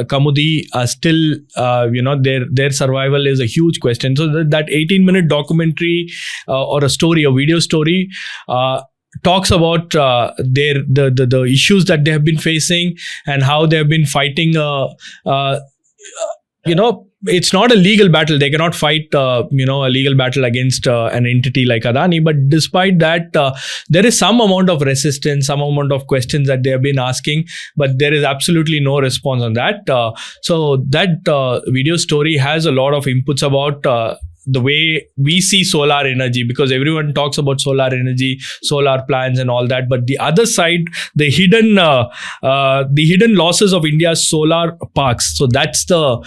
Kamudi are still, their survival is a huge question. So that 18-minute documentary or a video story, talks about the issues that they have been facing and how they have been fighting, it's not a legal battle. They cannot fight, a legal battle against an entity like Adani. But despite that, there is some amount of resistance, some amount of questions that they have been asking, but there is absolutely no response on that. So that video story has a lot of inputs about the way we see solar energy, because everyone talks about solar energy, solar plants and all that, but the other side, the hidden losses of India's solar parks. So that's the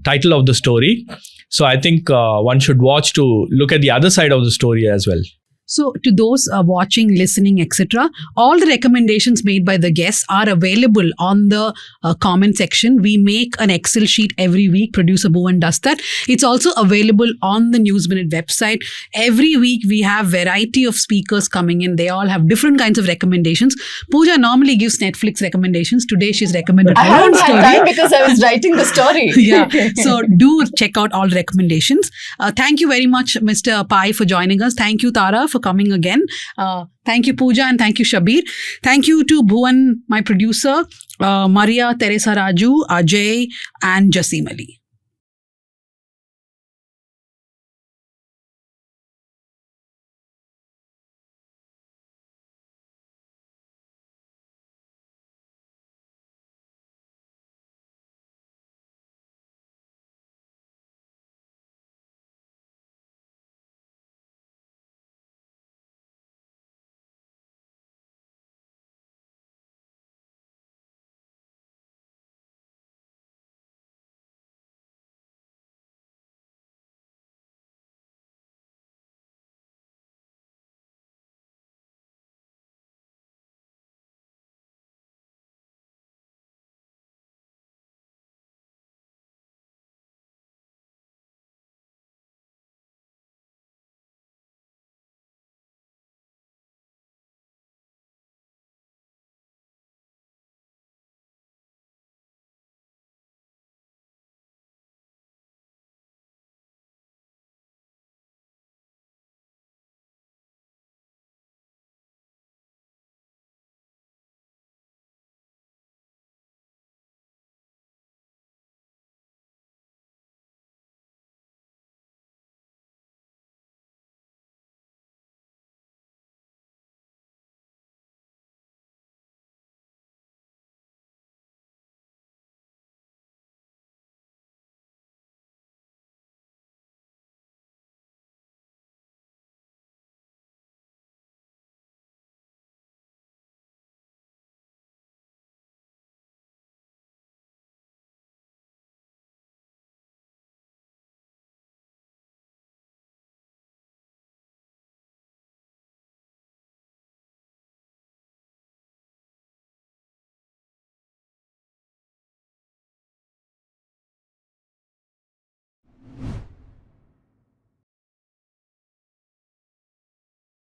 title of the story. So I think one should watch to look at the other side of the story as well. So to those watching, listening, etc., all the recommendations made by the guests are available on the comment section. We make an Excel sheet every week. Producer Bhuvan does that. It's also available on the News Minute website. Every week we have variety of speakers coming in. They all have different kinds of recommendations. Pooja normally gives Netflix recommendations. Today she's recommended I her own haven't story. had time because I was writing the story. Yeah. So do check out all the recommendations. Thank you very much, Mr. Pai, for joining us. Thank you, Tara, for coming again. Thank you, Pooja, and thank you, Shabbir. Thank you to Bhuvan, my producer, Maria, Teresa Raju, Ajay, and Jasim Ali.